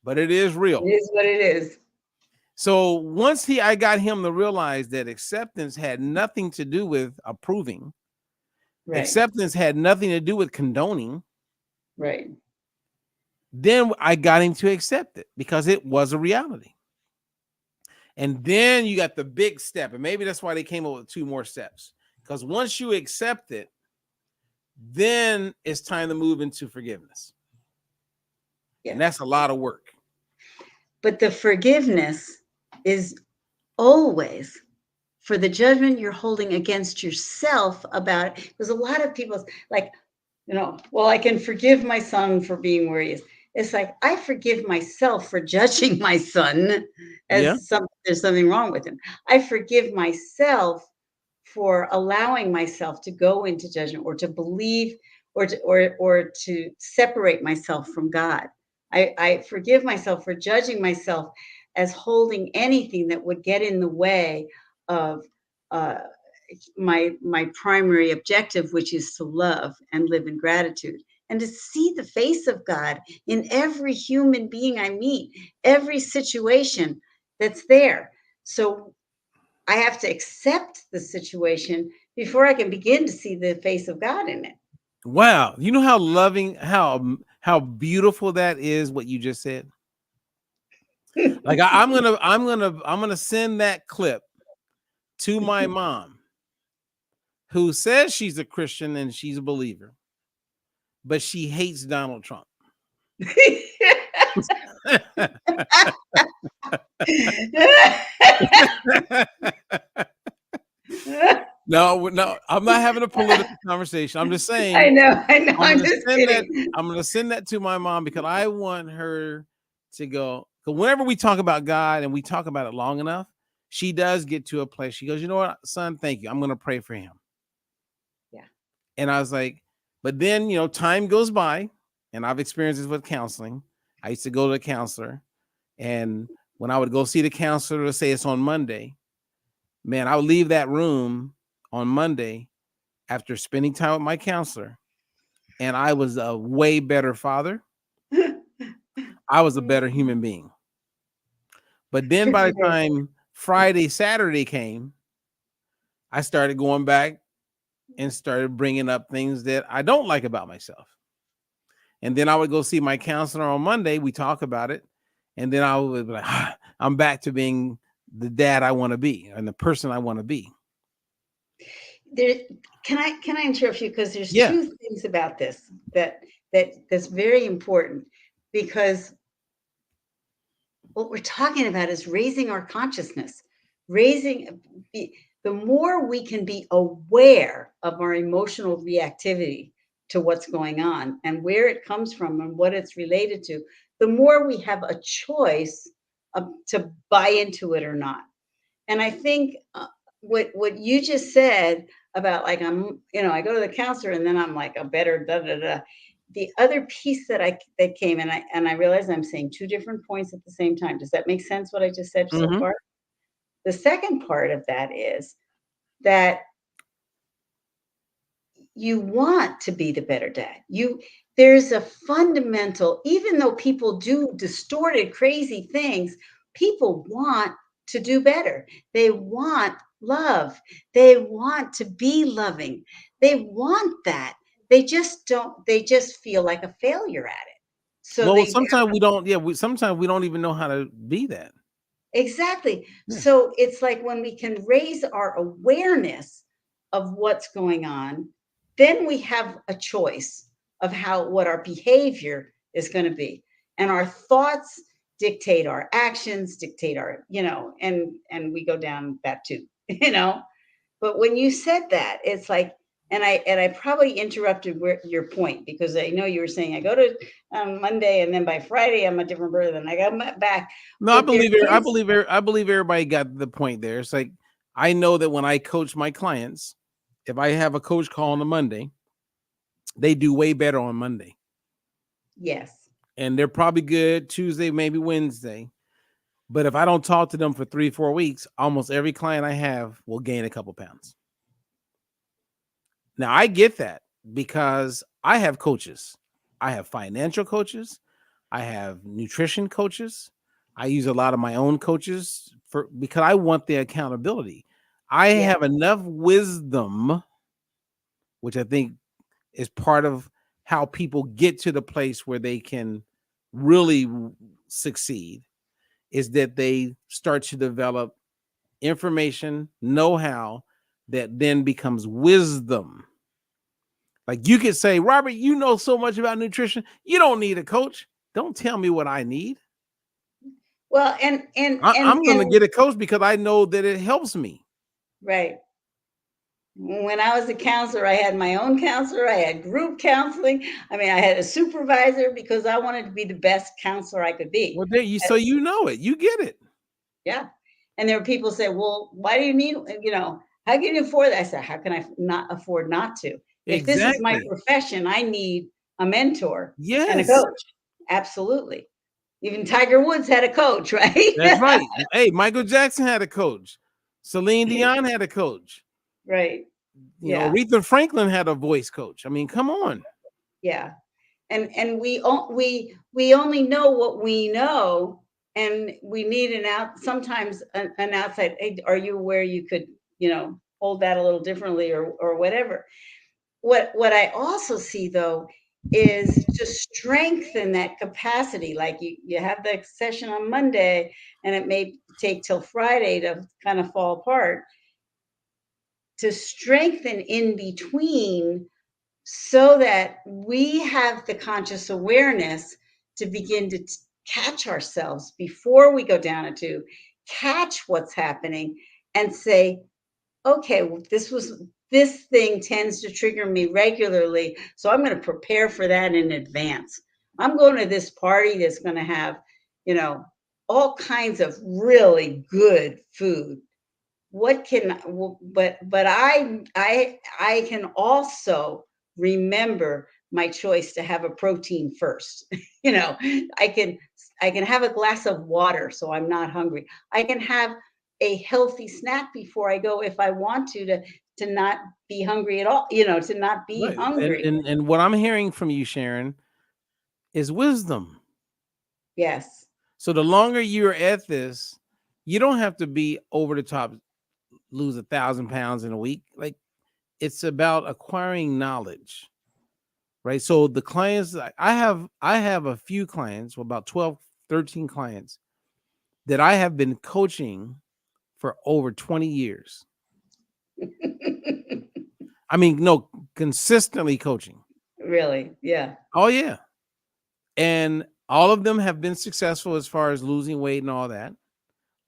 [SPEAKER 1] but it is
[SPEAKER 2] It
[SPEAKER 1] real.
[SPEAKER 2] is what it is.
[SPEAKER 1] So once I got him to realize that acceptance had nothing to do with approving,
[SPEAKER 2] Right.
[SPEAKER 1] acceptance had nothing to do with condoning,
[SPEAKER 2] Right.
[SPEAKER 1] then I got him to accept it because it was a reality. And then you got the big step, and maybe that's why they came up with 2 more steps. Because once you accept it, then it's time to move into forgiveness.
[SPEAKER 2] Yeah.
[SPEAKER 1] And that's a lot of work.
[SPEAKER 2] But the forgiveness is always for the judgment you're holding against yourself about it. Because a lot of people like, well, I can forgive my son for being where he is. It's like, I forgive myself for judging my son
[SPEAKER 1] Yeah.
[SPEAKER 2] as there's something wrong with him. I forgive myself for allowing myself to go into judgment or to believe or to separate myself from God. I forgive myself for judging myself as holding anything that would get in the way of my primary objective, which is to love and live in gratitude and to see the face of God in every human being I meet, every situation that's there. So I have to accept the situation before I can begin to see the face of God in it.
[SPEAKER 1] Wow. You know how loving, how beautiful that is, what you just said? Like I'm gonna send that clip to my mom, who says she's a Christian and she's a believer, but she hates Donald Trump. No, I'm not having a political conversation. I'm just saying
[SPEAKER 2] I know. I'm
[SPEAKER 1] I'm
[SPEAKER 2] just kidding.
[SPEAKER 1] gonna send that to my mom because I want her to go. Because whenever we talk about God and we talk about it long enough, she does get to a place. She goes, you know what, son, thank you. I'm gonna pray for him.
[SPEAKER 2] Yeah.
[SPEAKER 1] And I was like, but then time goes by, and I've experienced this with counseling. I used to go to a counselor, and when I would go see the counselor to say it's on Monday, man, I would leave that room on Monday after spending time with my counselor, and I was a way better father. I was a better human being. But then by the time Friday, Saturday came, I started going back and started bringing up things that I don't like about myself. And then I would go see my counselor on Monday. We talk about it. And then I would be like, I'm back to being the dad I want to be and the person I want to be.
[SPEAKER 2] There, can I interrupt you? Because there's
[SPEAKER 1] Yeah.
[SPEAKER 2] two things about this that's very important, because what we're talking about is raising our consciousness, the more we can be aware of our emotional reactivity to what's going on and where it comes from and what it's related to, the more we have a choice to buy into it or not. And I think what you just said about, like, I go to the counselor and then I'm like a better da da da. The other piece that came, and I realize I'm saying two different points at the same time. Does that make sense, what I just said so
[SPEAKER 1] Mm-hmm.
[SPEAKER 2] far? The second part of that is that you want to be the better dad. There's a fundamental, even though people do distorted, crazy things, people want to do better. They want love. They want to be loving. They want that. They just feel like a failure at it. So
[SPEAKER 1] Well,
[SPEAKER 2] they
[SPEAKER 1] sometimes we don't. Yeah, sometimes we don't even know how to be that.
[SPEAKER 2] Exactly.
[SPEAKER 1] Yeah.
[SPEAKER 2] So it's like when we can raise our awareness of what's going on, then we have a choice of what our behavior is going to be. And our thoughts dictate our actions, dictate our, and we go down that too, But when you said that, it's like, and I probably interrupted your point, because I know you were saying I go to Monday and then by Friday I'm a different person and I go back.
[SPEAKER 1] No,
[SPEAKER 2] But there is,
[SPEAKER 1] I believe everybody got the point there. It's like, I know that when I coach my clients, if I have a coach call on a Monday, they do way better on Monday.
[SPEAKER 2] yes.
[SPEAKER 1] And they're probably good Tuesday, maybe Wednesday. But if I don't talk to them for 3-4 weeks, almost every client I have will gain a couple pounds. Now, I get that because I have coaches. I have financial coaches. I have nutrition coaches. I use a lot of my own coaches because I want the accountability. I
[SPEAKER 2] Yeah.
[SPEAKER 1] have enough wisdom, which I think is part of how people get to the place where they can really succeed, is that they start to develop information, know-how that then becomes wisdom. Like, you could say, Robert, you know so much about nutrition. You don't need a coach. Don't tell me what I need.
[SPEAKER 2] Well,
[SPEAKER 1] I'm going to get a coach because I know that it helps me.
[SPEAKER 2] right. When I was a counselor, I had my own counselor. I had group counseling. I mean, I had a supervisor because I wanted to be the best counselor I could be.
[SPEAKER 1] Well, so you know it. You get it.
[SPEAKER 2] Yeah. And there were people say, well, why do you need, how can you afford that? I said, how can I not afford not to? If this is my
[SPEAKER 1] Exactly.
[SPEAKER 2] profession, I need a mentor and a
[SPEAKER 1] Yes.
[SPEAKER 2] coach. Absolutely. Even Tiger Woods had a coach, right?
[SPEAKER 1] That's right. Hey, Michael Jackson had a coach. Celine Dion had a coach.
[SPEAKER 2] Right. Yeah.
[SPEAKER 1] Aretha Franklin had a voice coach. I mean, come on.
[SPEAKER 2] Yeah. And we only know what we know, and we need sometimes an outside. Hey, are you aware you could, hold that a little differently, or whatever. What I also see, though, is to strengthen that capacity. Like you have the session on Monday, and it may take till Friday to kind of fall apart. To strengthen in between, so that we have the conscious awareness to begin to catch ourselves before we go down a tube, catch what's happening, and say, okay, well, this thing tends to trigger me regularly, so I'm going to prepare for that in advance. I'm going to this party that's going to have, you know, all kinds of really good food. What can but I can also remember my choice to have a protein first. you know, I can I can have a glass of water so I'm not hungry. I can have a healthy snack before I go if I want to not be hungry at all, to not be
[SPEAKER 1] Right. And,
[SPEAKER 2] hungry.
[SPEAKER 1] and and what I'm hearing from you, Sharon, is wisdom.
[SPEAKER 2] Yes.
[SPEAKER 1] So the longer you're at this, you don't have to be over the top, lose 1,000 pounds in a week. Like, it's about acquiring knowledge, right? So the clients I have a few clients, well, about 12, 13 clients that I have been coaching for over 20 years. I mean, no, consistently coaching.
[SPEAKER 2] Really? Yeah.
[SPEAKER 1] Oh yeah. And all of them have been successful as far as losing weight and all that.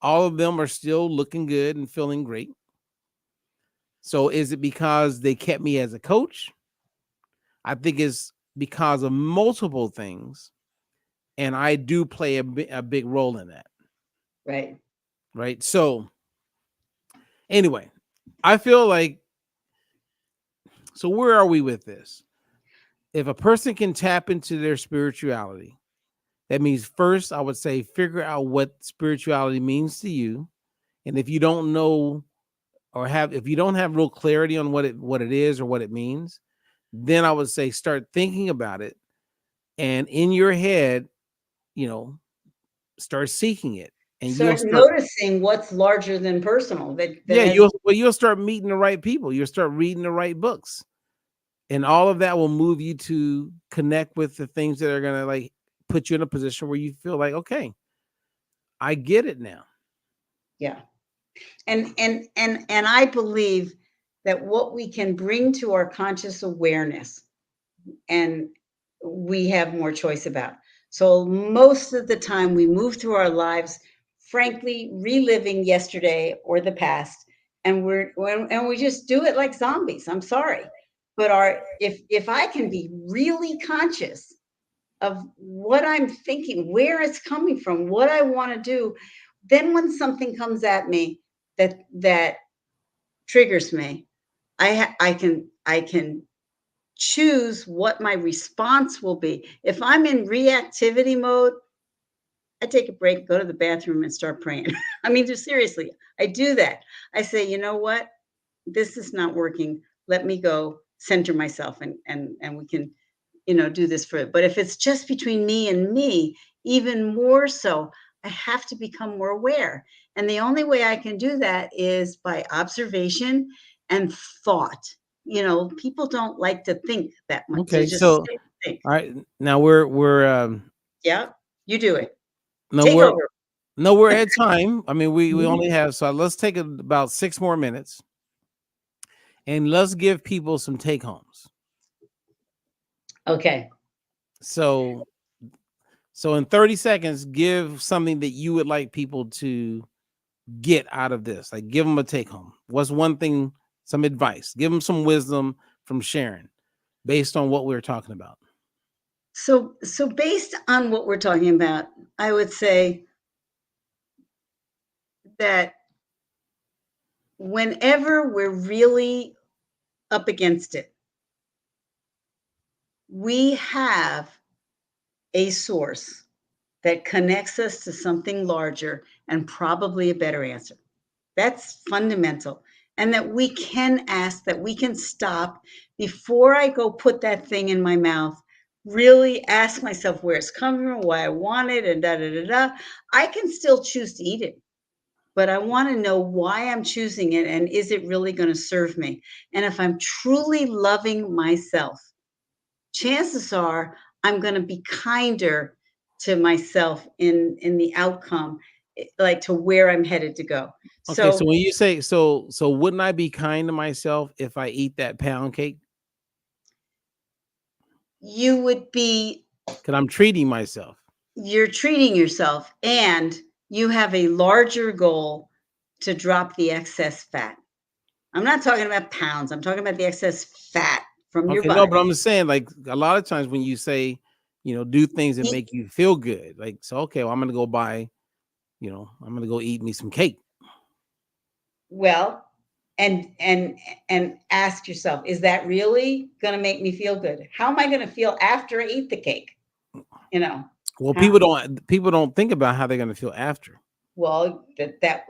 [SPEAKER 1] All of them are still looking good and feeling great. So is it because they kept me as a coach? I think it's because of multiple things, and I do play a big role in that,
[SPEAKER 2] Right.
[SPEAKER 1] right? So anyway, I feel like, so where are we with this? If a person can tap into their spirituality, that means first I would say figure out what spirituality means to you. And if you don't know, or if you don't have real clarity on what it is or what it means, then I would say start thinking about it, and in your head, you know, start seeking it, and you'll
[SPEAKER 2] Start
[SPEAKER 1] start,
[SPEAKER 2] noticing what's larger than personal, that
[SPEAKER 1] yeah,
[SPEAKER 2] has.
[SPEAKER 1] you'll start meeting the right people. You'll start reading the right books, and all of that will move you to connect with the things that are going to, like, put you in a position where you feel like, okay, I get it now.
[SPEAKER 2] Yeah. And I believe that what we can bring to our conscious awareness, and we have more choice about. So most of the time we move through our lives, frankly, reliving yesterday or the past, and we just do it like zombies. I'm sorry. But if I can be really conscious of what I'm thinking, where it's coming from, what I want to do, then when something comes at me that triggers me, I can choose what my response will be. If I'm in reactivity mode, I take a break, go to the bathroom, and start praying. I mean, just seriously, I do that. I say, you know what? This is not working. Let me go center myself, and we can, do this for it. But if it's just between me and me, even more so, I have to become more aware. And the only way I can do that is by observation and thought. People don't like to think that much. To
[SPEAKER 1] Okay,
[SPEAKER 2] just
[SPEAKER 1] so
[SPEAKER 2] sit and think.
[SPEAKER 1] all right, now we're
[SPEAKER 2] Yeah, you do it.
[SPEAKER 1] no
[SPEAKER 2] Take
[SPEAKER 1] we're
[SPEAKER 2] over.
[SPEAKER 1] no we're at time. I mean, we
[SPEAKER 2] Mhm.
[SPEAKER 1] only have, so let's take about 6 more minutes, and let's give people some take homes.
[SPEAKER 2] Okay.
[SPEAKER 1] So in 30 seconds, give something that you would like people to get out of this. Like, give them a take home. What's one thing, some advice? Give them some wisdom from Sharon based on what we were talking about.
[SPEAKER 2] So based on what we're talking about, I would say that whenever we're really up against it, we have a source that connects us to something larger and probably a better answer. That's fundamental. and that we can ask, that we can stop before I go put that thing in my mouth, really ask myself where it's coming from, why I want it, and da da da da. I can still choose to eat it, but I want to know why I'm choosing it and is it really going to serve me? And if I'm truly loving myself, chances are I'm going to be kinder to myself in the outcome, like to where I'm headed to go.
[SPEAKER 1] Okay, so
[SPEAKER 2] So
[SPEAKER 1] when you say so wouldn't I be kind to myself if I eat that pound cake?
[SPEAKER 2] you would be,
[SPEAKER 1] Because I'm treating myself.
[SPEAKER 2] you're treating yourself, and you have a larger goal to drop the excess fat. I'm not talking about pounds. I'm talking about the excess fat from your
[SPEAKER 1] Okay, no, but
[SPEAKER 2] body.
[SPEAKER 1] I'm just saying, like a lot of times when you say, do things that
[SPEAKER 2] Eat
[SPEAKER 1] make you feel good, like so. Okay, well, I'm gonna go buy, I'm gonna go eat me some cake.
[SPEAKER 2] well, and ask yourself, is that really going to make me feel good? How am I going to feel after I eat the cake? You know,
[SPEAKER 1] Well,
[SPEAKER 2] how,
[SPEAKER 1] people don't think about how they're gonna feel after.
[SPEAKER 2] well,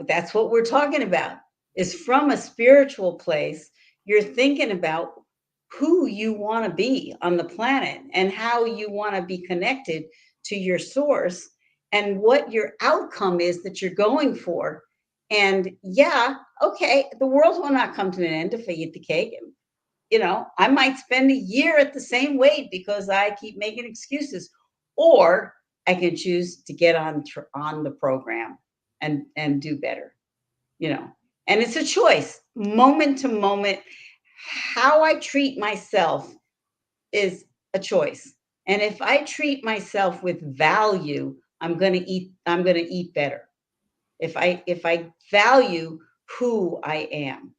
[SPEAKER 2] that's what we're talking about. Is from a spiritual place, you're thinking about who you want to be on the planet and how you want to be connected to your source and what your outcome is that you're going for. And yeah, okay, the world will not come to an end if I eat the cake. I might spend a year at the same weight because I keep making excuses, or I can choose to get on the program and do better. You know, and it's a choice, moment to moment. How I treat myself is a choice, and if I treat myself with value, I'm going to eat better. If I value who I am,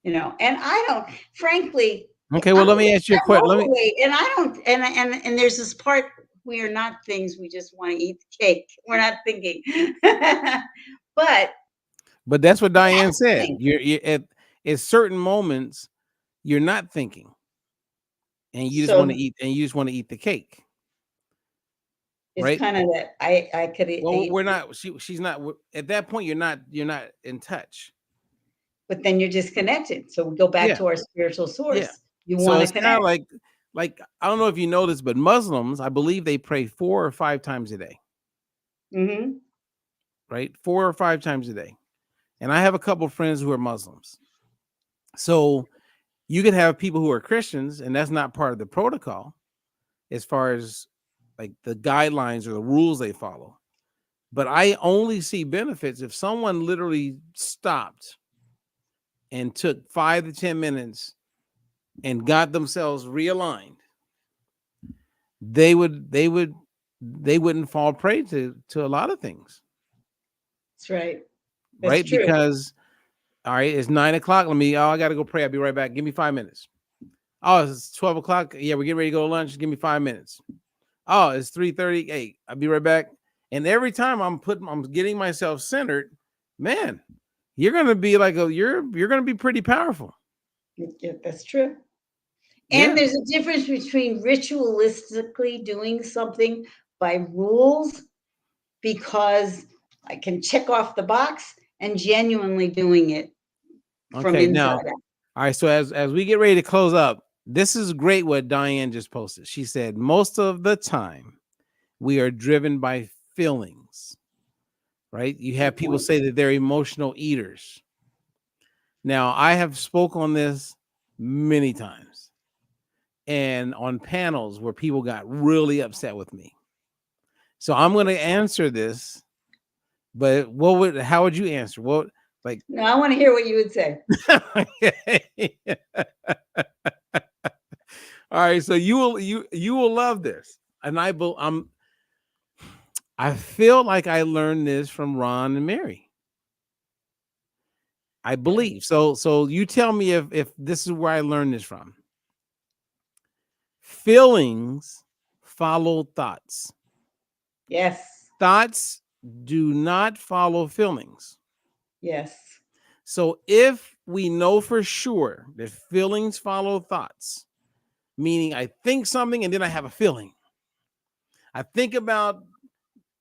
[SPEAKER 2] and I don't, frankly,
[SPEAKER 1] Okay, well,
[SPEAKER 2] I'm
[SPEAKER 1] let me ask you a
[SPEAKER 2] I'm
[SPEAKER 1] question. Let me,
[SPEAKER 2] overweight, and I don't, and there's this part, we are not things, we just want to eat the cake. We're not thinking. But
[SPEAKER 1] but that's what Diane
[SPEAKER 2] that's the
[SPEAKER 1] said.
[SPEAKER 2] thing.
[SPEAKER 1] You're at certain moments you're not thinking, and you just want to
[SPEAKER 2] So
[SPEAKER 1] eat, and you just want to eat the cake,
[SPEAKER 2] it's
[SPEAKER 1] right?
[SPEAKER 2] kind of that I could
[SPEAKER 1] Well,
[SPEAKER 2] eat,
[SPEAKER 1] we're not. She's not. At that point, you're not in touch.
[SPEAKER 2] but then you're disconnected. So we go back
[SPEAKER 1] Yeah,
[SPEAKER 2] to our spiritual
[SPEAKER 1] yeah.
[SPEAKER 2] source. You
[SPEAKER 1] So
[SPEAKER 2] want to
[SPEAKER 1] it's kind of
[SPEAKER 2] connect.
[SPEAKER 1] like I don't know if you know this, but Muslims, I believe they pray 4 or 5 times a day,
[SPEAKER 2] Hmm.
[SPEAKER 1] right? 4 or 5 times a day. And I have a couple of friends who are Muslims. So you could have people who are Christians, and that's not part of the protocol as far as like the guidelines or the rules they follow. But I only see benefits if someone literally stopped and took 5 to 10 minutes and got themselves realigned. They wouldn't fall prey to a lot of things,
[SPEAKER 2] That's right. That's
[SPEAKER 1] right?
[SPEAKER 2] true.
[SPEAKER 1] Because all right, it's 9 o'clock. I got to go pray. I'll be right back. Give me 5 minutes. Oh, it's 12 o'clock. Yeah, we're getting ready to go to lunch. Give me 5 minutes. Oh, it's 3:38. I'll be right back. And every time I'm getting myself centered, man, you're gonna be like you're gonna be pretty powerful.
[SPEAKER 2] Yeah, that's true.
[SPEAKER 1] Yeah.
[SPEAKER 2] And there's a difference between ritualistically doing something by rules because I can check off the box, and genuinely doing it from
[SPEAKER 1] Okay.
[SPEAKER 2] inside
[SPEAKER 1] Now,
[SPEAKER 2] out.
[SPEAKER 1] all right. So as we get ready to close up, this is great what Diane just posted. She said most of the time we are driven by feelings, right? You have
[SPEAKER 2] Good
[SPEAKER 1] people
[SPEAKER 2] point.
[SPEAKER 1] say that they're emotional eaters. Now, I have spoke on this many times and on panels where people got really upset with me. So I'm going to answer this, but how would you answer? What like
[SPEAKER 2] No, I want to hear what you would say.
[SPEAKER 1] All right, so you will love this. And I feel like I learned this from Ron and Mary. I
[SPEAKER 2] Okay.
[SPEAKER 1] believe. So you tell me if this is where I learned this from. Feelings follow thoughts.
[SPEAKER 2] Yes.
[SPEAKER 1] Thoughts do not follow feelings.
[SPEAKER 2] Yes.
[SPEAKER 1] So if we know for sure that feelings follow thoughts, meaning I think something and then I have a feeling. I think about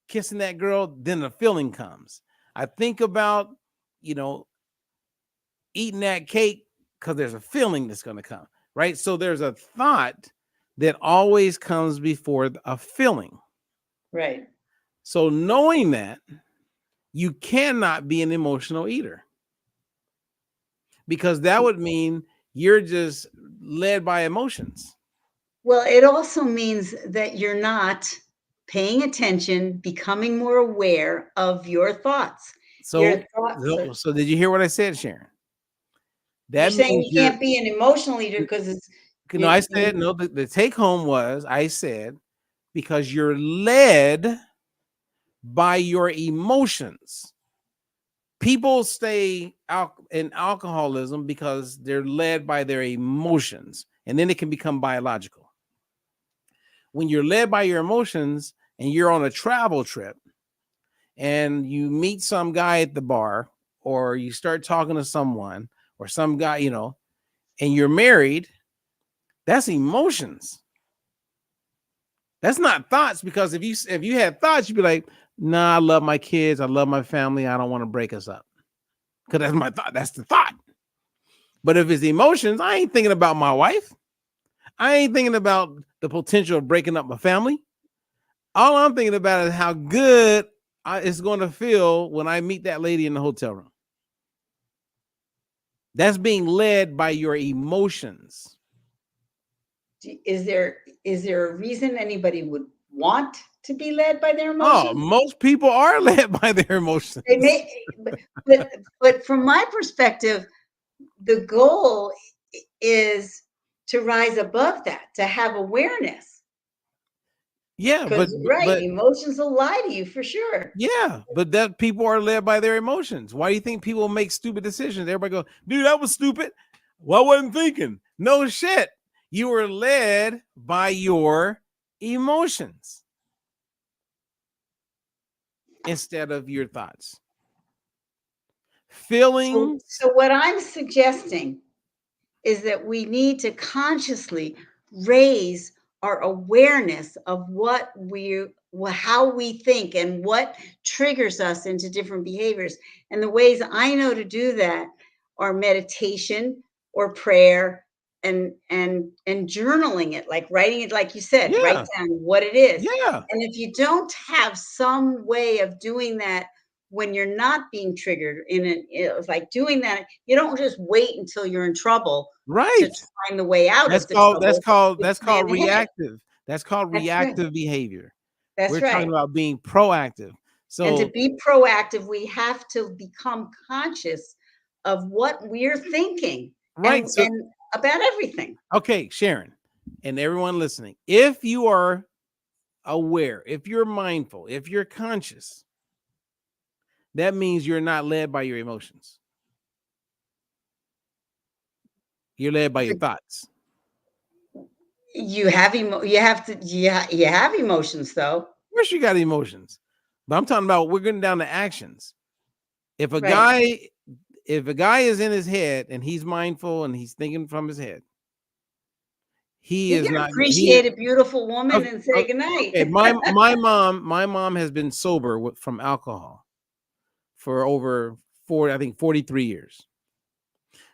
[SPEAKER 1] kissing that girl, then the feeling comes. I think about, you know, eating that cake because there's a feeling that's going to come, right? So there's a thought that always comes before a feeling.
[SPEAKER 2] Right.
[SPEAKER 1] So knowing that, you cannot be an emotional eater, because that would mean you're just led by emotions.
[SPEAKER 2] Well, it also means that you're not paying attention, becoming more aware of your thoughts. Your
[SPEAKER 1] So,
[SPEAKER 2] thoughts are,
[SPEAKER 1] so did you hear what I said, Sharon?
[SPEAKER 2] you're
[SPEAKER 1] That
[SPEAKER 2] saying
[SPEAKER 1] means
[SPEAKER 2] you
[SPEAKER 1] you're,
[SPEAKER 2] can't be an emotional eater because it's
[SPEAKER 1] no, I said,
[SPEAKER 2] you
[SPEAKER 1] no, the take home was, I said, because you're led by your emotions. People stay out in alcoholism because they're led by their emotions, and then it can become biological. When you're led by your emotions and you're on a travel trip and you meet some guy at the bar, or you start talking to someone or some guy, and you're married, that's emotions. That's not thoughts, because if you had thoughts, you'd be like, nah, I love my kids, I love my family, I don't want to break us up. Because that's my thought. That's the thought. But if it's emotions, I ain't thinking about my wife. I ain't thinking about the potential of breaking up my family. All I'm thinking about is how good it's going to feel when I meet that lady in the hotel room. That's being led by your emotions.
[SPEAKER 2] is there a reason anybody would want to be led by their
[SPEAKER 1] Oh,
[SPEAKER 2] emotions?
[SPEAKER 1] most people are led by their emotions.
[SPEAKER 2] They may, but from my perspective, the goal is to rise above that, to have awareness.
[SPEAKER 1] Yeah,
[SPEAKER 2] Because right, emotions will lie to you for sure.
[SPEAKER 1] yeah, but that people are led by their emotions. Why do you think people make stupid decisions? Everybody go, dude, that was stupid. Well, I wasn't thinking. No shit. You were led by your emotions instead of your thoughts. Feelings.
[SPEAKER 2] So what I'm suggesting is that we need to consciously raise our awareness of how we think and what triggers us into different behaviors. And the ways I know to do that are meditation or prayer and journaling it, like writing it, like you said, write
[SPEAKER 1] Yeah.
[SPEAKER 2] down what it is.
[SPEAKER 1] Yeah.
[SPEAKER 2] And if you don't have some way of doing that when you're not being triggered it's like doing that, you don't just wait until you're in trouble to
[SPEAKER 1] Right.
[SPEAKER 2] find the way out
[SPEAKER 1] That's
[SPEAKER 2] of the
[SPEAKER 1] called that's
[SPEAKER 2] trouble.
[SPEAKER 1] called
[SPEAKER 2] You
[SPEAKER 1] that's
[SPEAKER 2] plan
[SPEAKER 1] called
[SPEAKER 2] ahead.
[SPEAKER 1] reactive. That's called
[SPEAKER 2] That's right.
[SPEAKER 1] reactive behavior.
[SPEAKER 2] That's
[SPEAKER 1] We're talking
[SPEAKER 2] right.
[SPEAKER 1] about being proactive.
[SPEAKER 2] And to
[SPEAKER 1] So,
[SPEAKER 2] be proactive, we have to become conscious of what we're thinking
[SPEAKER 1] right. So,
[SPEAKER 2] and about everything.
[SPEAKER 1] okay, Sharon, and everyone listening, if you are aware, if you're mindful, if you're conscious, that means you're not led by your emotions. You're led by your
[SPEAKER 2] But
[SPEAKER 1] thoughts.
[SPEAKER 2] you have emotions though.
[SPEAKER 1] Of course, you got emotions, but I'm talking about we're getting down to actions. If a
[SPEAKER 2] Right.
[SPEAKER 1] guy, if a guy is in his head and he's mindful and he's thinking from his head, he
[SPEAKER 2] You
[SPEAKER 1] is
[SPEAKER 2] can
[SPEAKER 1] not. He
[SPEAKER 2] appreciate a beautiful woman
[SPEAKER 1] okay.
[SPEAKER 2] and say goodnight.
[SPEAKER 1] Okay. My mom has been sober from alcohol for over 43 years.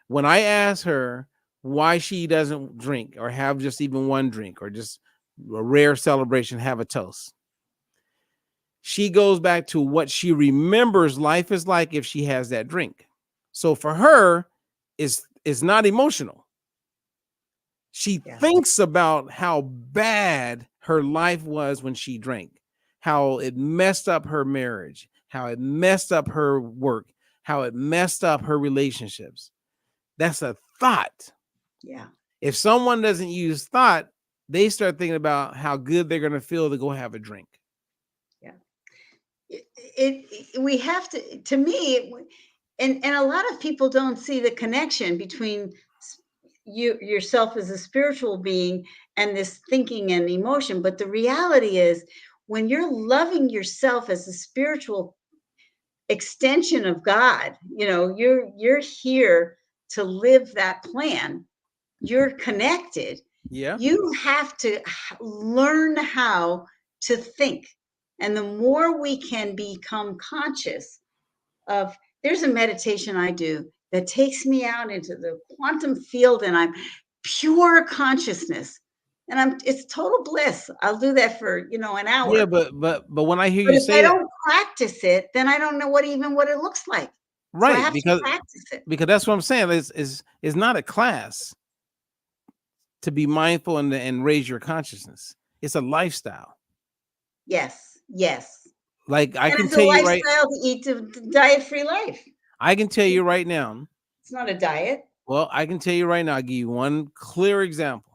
[SPEAKER 1] When I ask her why she doesn't drink or have just even one drink or just a rare celebration, have a toast, she goes back to what she remembers life is like if she has that drink. So for her, it's not emotional. She
[SPEAKER 2] Yeah.
[SPEAKER 1] thinks about how bad her life was when she drank, how it messed up her marriage, how it messed up her work, how it messed up her relationships. That's a thought.
[SPEAKER 2] Yeah.
[SPEAKER 1] If someone doesn't use thought, they start thinking about how good they're going to feel to go have a drink.
[SPEAKER 2] Yeah. We have to me, and a lot of people don't see the connection between yourself as a spiritual being and this thinking and emotion. But the reality is, when you're loving yourself as a spiritual extension of God, you're here to live that plan. You're connected.
[SPEAKER 1] Yeah.
[SPEAKER 2] You have to learn how to think. And the more we can become conscious of, there's a meditation I do that takes me out into the quantum field, and I'm pure consciousness. And it's total bliss. I'll do that for, an
[SPEAKER 1] Yeah,
[SPEAKER 2] hour.
[SPEAKER 1] but when I hear
[SPEAKER 2] But
[SPEAKER 1] you
[SPEAKER 2] if I
[SPEAKER 1] say that,
[SPEAKER 2] don't practice it, then I don't know what it looks like. So I
[SPEAKER 1] right,
[SPEAKER 2] have to practice it.
[SPEAKER 1] because that's what I'm saying. Is not a class to be mindful and raise your consciousness. It's a lifestyle.
[SPEAKER 2] Yes, yes.
[SPEAKER 1] Like
[SPEAKER 2] And it's a lifestyle to eat the diet-free life.
[SPEAKER 1] I can tell you right now.
[SPEAKER 2] It's not a diet.
[SPEAKER 1] Well, I can tell you right now. I'll give you one clear example.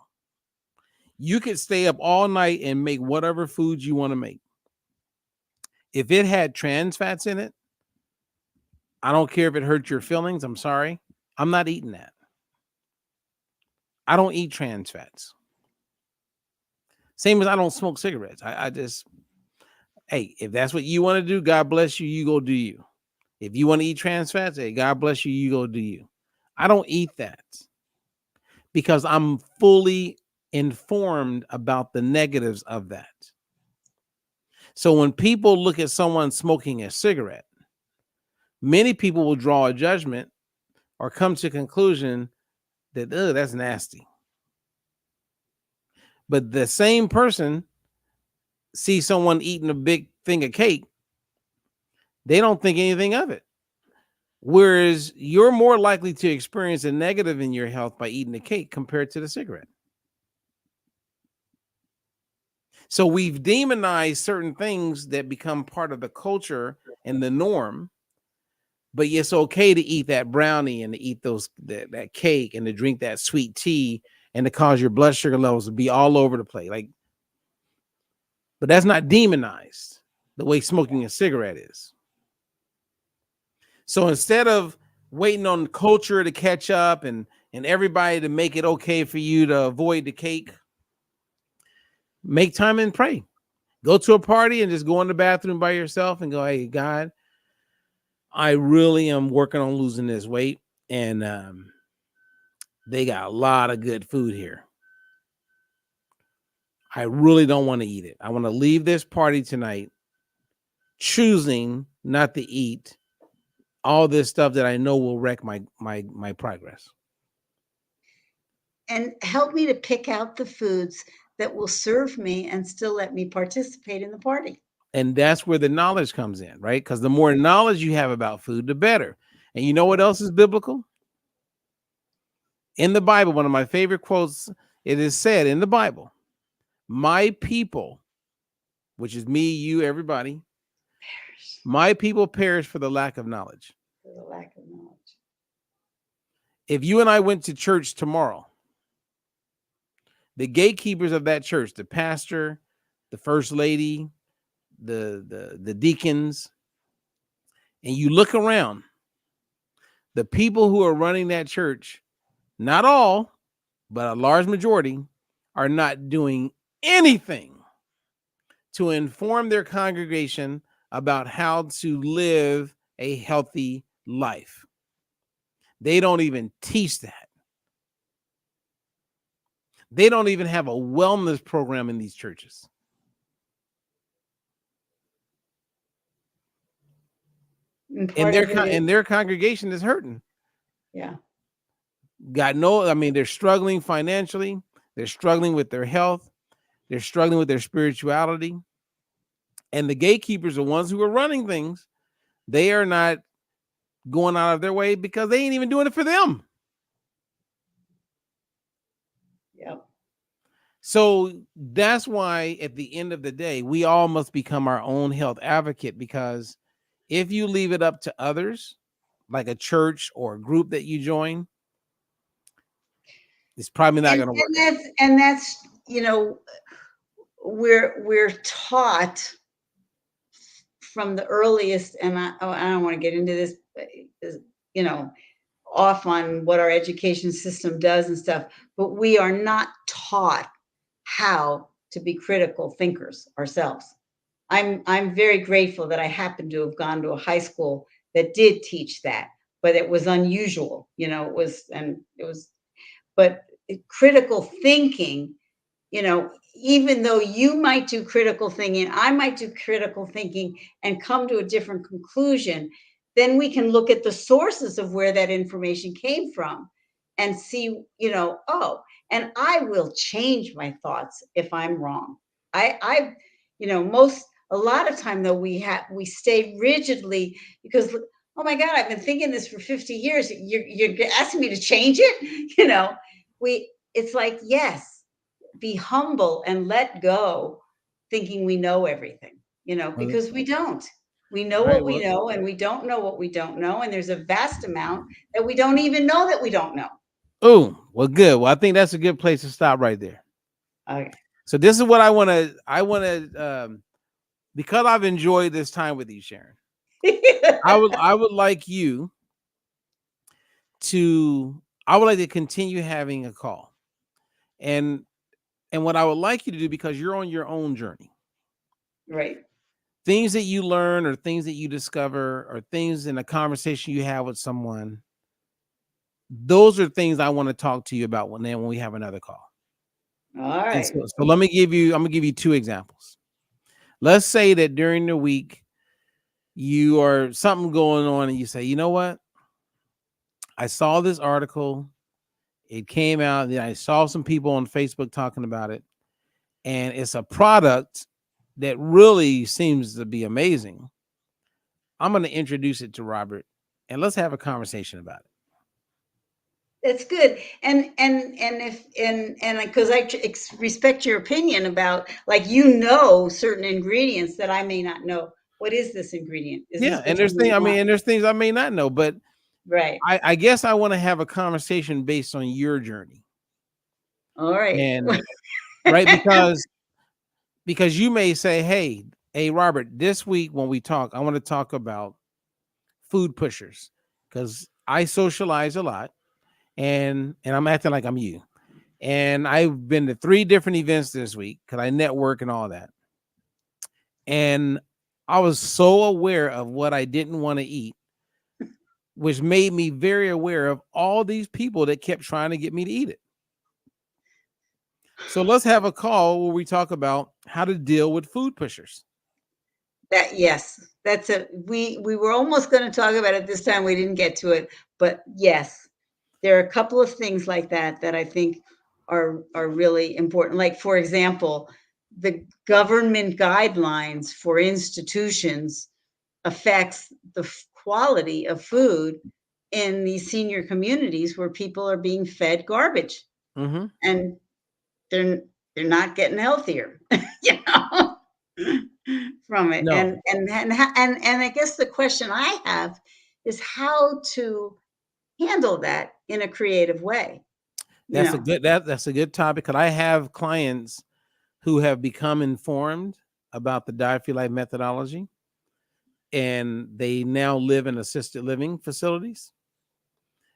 [SPEAKER 1] You could stay up all night and make whatever foods you want to make. If it had trans fats in it, I don't care if it hurts your feelings. I'm sorry. I'm not eating that. I don't eat trans fats. Same as I don't smoke cigarettes. I just, hey, if that's what you want to do, God bless you. You go do you. If you want to eat trans fats, hey, God bless you. You go do you. I don't eat that because I'm fully informed about the negatives of that. So when people look at someone smoking a cigarette, many people will draw a judgment or come to a conclusion that, that's nasty. But the same person sees someone eating a big thing of cake, they don't think anything of it. Whereas you're more likely to experience a negative in your health by eating the cake compared to the cigarette. So we've demonized certain things that become part of the culture and the norm, but it's okay to eat that brownie and to eat that cake and to drink that sweet tea and to cause your blood sugar levels to be all over the place. But that's not demonized the way smoking a cigarette is. So instead of waiting on culture to catch up and everybody to make it okay for you to avoid the cake, make time and pray. Go to a party and just go in the bathroom by yourself and go, hey, God, I really am working on losing this weight. And they got a lot of good food here. I really don't want to eat it. I want to leave this party tonight choosing not to eat all this stuff that I know will wreck my progress.
[SPEAKER 2] And help me to pick out the foods that will serve me and still let me participate in the party.
[SPEAKER 1] And that's where the knowledge comes in, right? Because the more knowledge you have about food, the better. And you know what else is biblical? In the Bible, one of my favorite quotes, it is said in the Bible, my people, which is me, you, everybody, my people perish for the lack of knowledge.
[SPEAKER 2] For the lack of knowledge.
[SPEAKER 1] If you and I went to church tomorrow, the gatekeepers of that church, the pastor, the first lady, the deacons, and you look around, the people who are running that church, not all, but a large majority, are not doing anything to inform their congregation about how to live a healthy life. They don't even teach that. They don't even have a wellness program in these churches. And their congregation is hurting.
[SPEAKER 2] Yeah.
[SPEAKER 1] They're struggling financially. They're struggling with their health. They're struggling with their spirituality. And the gatekeepers, the ones who are running things, they are not going out of their way because they ain't even doing it for them.
[SPEAKER 2] Yep.
[SPEAKER 1] So that's why at the end of the day, we all must become our own health advocate, because if you leave it up to others, like a church or a group that you join, it's probably not going to work.
[SPEAKER 2] And that's, we're taught from the earliest, and I don't want to get into this, off on what our education system does and stuff, but we are not taught how to be critical thinkers ourselves. I'm very grateful that I happened to have gone to a high school that did teach that, but it was unusual, but critical thinking, even though you might do critical thinking, I might do critical thinking and come to a different conclusion, then we can look at the sources of where that information came from and see, oh, and I will change my thoughts if I'm wrong. I most a lot of time though we stay rigidly because oh my God, I've been thinking this for 50 years. You're asking me to change it? It's like, yes, be humble and let go thinking we know everything,
[SPEAKER 1] Well,
[SPEAKER 2] because we don't. We know
[SPEAKER 1] all right.
[SPEAKER 2] what we
[SPEAKER 1] Well,
[SPEAKER 2] know and we don't know what we don't know. And there's a vast amount that we don't even know that we don't know.
[SPEAKER 1] oh, well, good. Well, I think that's a good place to stop right there.
[SPEAKER 2] Okay.
[SPEAKER 1] So this is what I want to. Because I've enjoyed this time with you, Sharon. I would like you to. I would like to continue having a call, and what I would like you to do, because you're on your own journey.
[SPEAKER 2] Right.
[SPEAKER 1] Things that you learn or things that you discover or things in a conversation you have with someone, those are things I want to talk to you about when we have another call.
[SPEAKER 2] All
[SPEAKER 1] And
[SPEAKER 2] right.
[SPEAKER 1] so I'm gonna give you two examples. Let's say that during the week you are something going on and you say, you know what? I saw this article, it came out, and I saw some people on Facebook talking about it, and it's a product that really seems to be amazing. I'm going to introduce it to Robert and let's have a conversation about it.
[SPEAKER 2] That's good. And if and because respect your opinion about, like, certain ingredients that I may not know. What is this ingredient? Is
[SPEAKER 1] Yeah,
[SPEAKER 2] this
[SPEAKER 1] and
[SPEAKER 2] what you
[SPEAKER 1] there's things,
[SPEAKER 2] really want?
[SPEAKER 1] and there's things I may not know, but
[SPEAKER 2] Right.
[SPEAKER 1] I guess I want to have a conversation based on your journey.
[SPEAKER 2] All right.
[SPEAKER 1] And right, because you may say, hey, Robert, this week when we talk, I want to talk about food pushers because I socialize a lot and I'm acting like I'm you. And I've been to 3 different events this week because I network and all that. And I was so aware of what I didn't want to eat, which made me very aware of all these people that kept trying to get me to eat it. So let's have a call where we talk about how to deal with food pushers.
[SPEAKER 2] Yes, we were almost going to talk about it this time. We didn't get to it, but yes, there are a couple of things like that I think are really important. Like, for example, the government guidelines for institutions affects the quality of food in these senior communities where people are being fed garbage
[SPEAKER 1] Mm-hmm.
[SPEAKER 2] and they're they're not getting healthier, you know, from it.
[SPEAKER 1] No,
[SPEAKER 2] And I guess the question I have is how to handle that in a creative way, you
[SPEAKER 1] that's a
[SPEAKER 2] know.
[SPEAKER 1] good that's a good topic because I have clients who have become informed about the Diet for Life methodology, and they now live in assisted living facilities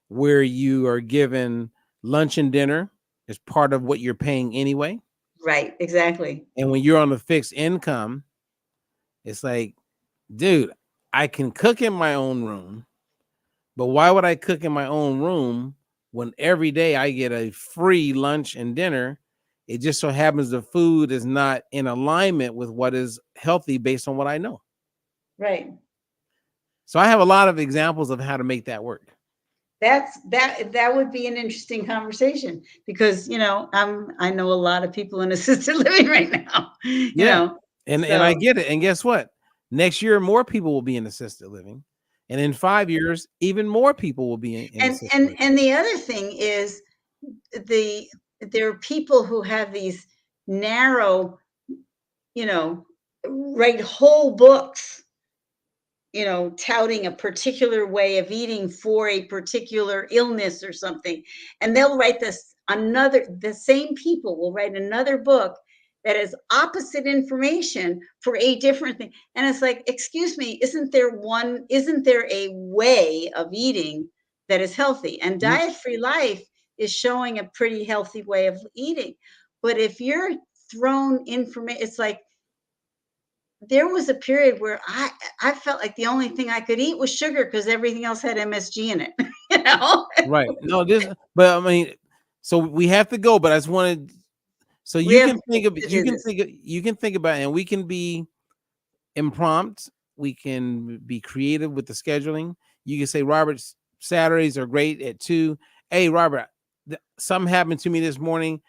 [SPEAKER 1] where you are given lunch and dinner as part of what you're paying anyway.
[SPEAKER 2] Right, exactly.
[SPEAKER 1] And when you're on a fixed income, it's like, dude, I can cook in my own room, but why would I cook in my own room when every day I get a free lunch and dinner? It just so happens the food is not in alignment with what is healthy based on what I know.
[SPEAKER 2] Right.
[SPEAKER 1] So I have a lot of examples of how to make that work.
[SPEAKER 2] That would be an interesting conversation because, I know a lot of people in assisted living right now,
[SPEAKER 1] Yeah. And I
[SPEAKER 2] so.
[SPEAKER 1] get it. And guess what? Next year, more people will be in assisted living. And in 5 years, even more people will be in
[SPEAKER 2] And
[SPEAKER 1] assisted
[SPEAKER 2] and
[SPEAKER 1] living.
[SPEAKER 2] and the other thing is there are people who have these narrow, write whole books, touting a particular way of eating for a particular illness or something. And they'll write the same people will write another book that has opposite information for a different thing. And it's like, excuse me, isn't there a way of eating that is healthy? And
[SPEAKER 1] You
[SPEAKER 2] Diet Free Life is showing a pretty healthy way of eating. But if you're thrown information, it's like, there was a period where I felt like the only thing I could eat was sugar because everything else had MSG in it, you know?
[SPEAKER 1] right. No, but I mean, so we have to go, but I just wanted, so
[SPEAKER 2] We
[SPEAKER 1] you
[SPEAKER 2] have
[SPEAKER 1] can think of,
[SPEAKER 2] to do this.
[SPEAKER 1] you can think about it, and we can be impromptu we can be creative with the scheduling. You can say, Robert, Saturdays are great at 2. Hey, Robert, something happened to me this morning.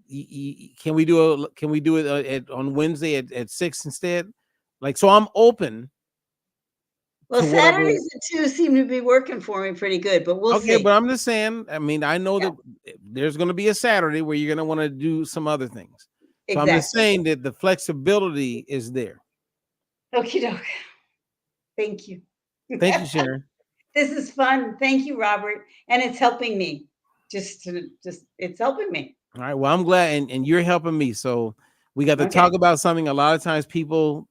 [SPEAKER 1] Can we do it on Wednesday at 6 instead? Like, so I'm open
[SPEAKER 2] Well,
[SPEAKER 1] to whatever.
[SPEAKER 2] Saturdays at 2 seem to be working for me pretty good, but we'll
[SPEAKER 1] Okay, but
[SPEAKER 2] see.
[SPEAKER 1] I'm just saying, I mean, I know
[SPEAKER 2] Yeah,
[SPEAKER 1] that there's going to be a Saturday where you're going to want to do some other things. So I'm just
[SPEAKER 2] exactly.
[SPEAKER 1] saying that the flexibility is there.
[SPEAKER 2] Okie doke. Thank you.
[SPEAKER 1] Thank you, Sharon.
[SPEAKER 2] This is fun. Thank you, Robert. And it's helping me. It's helping me.
[SPEAKER 1] All right. Well, I'm glad, and you're helping me. So we got to
[SPEAKER 2] Okay.
[SPEAKER 1] talk about something. A lot of times people,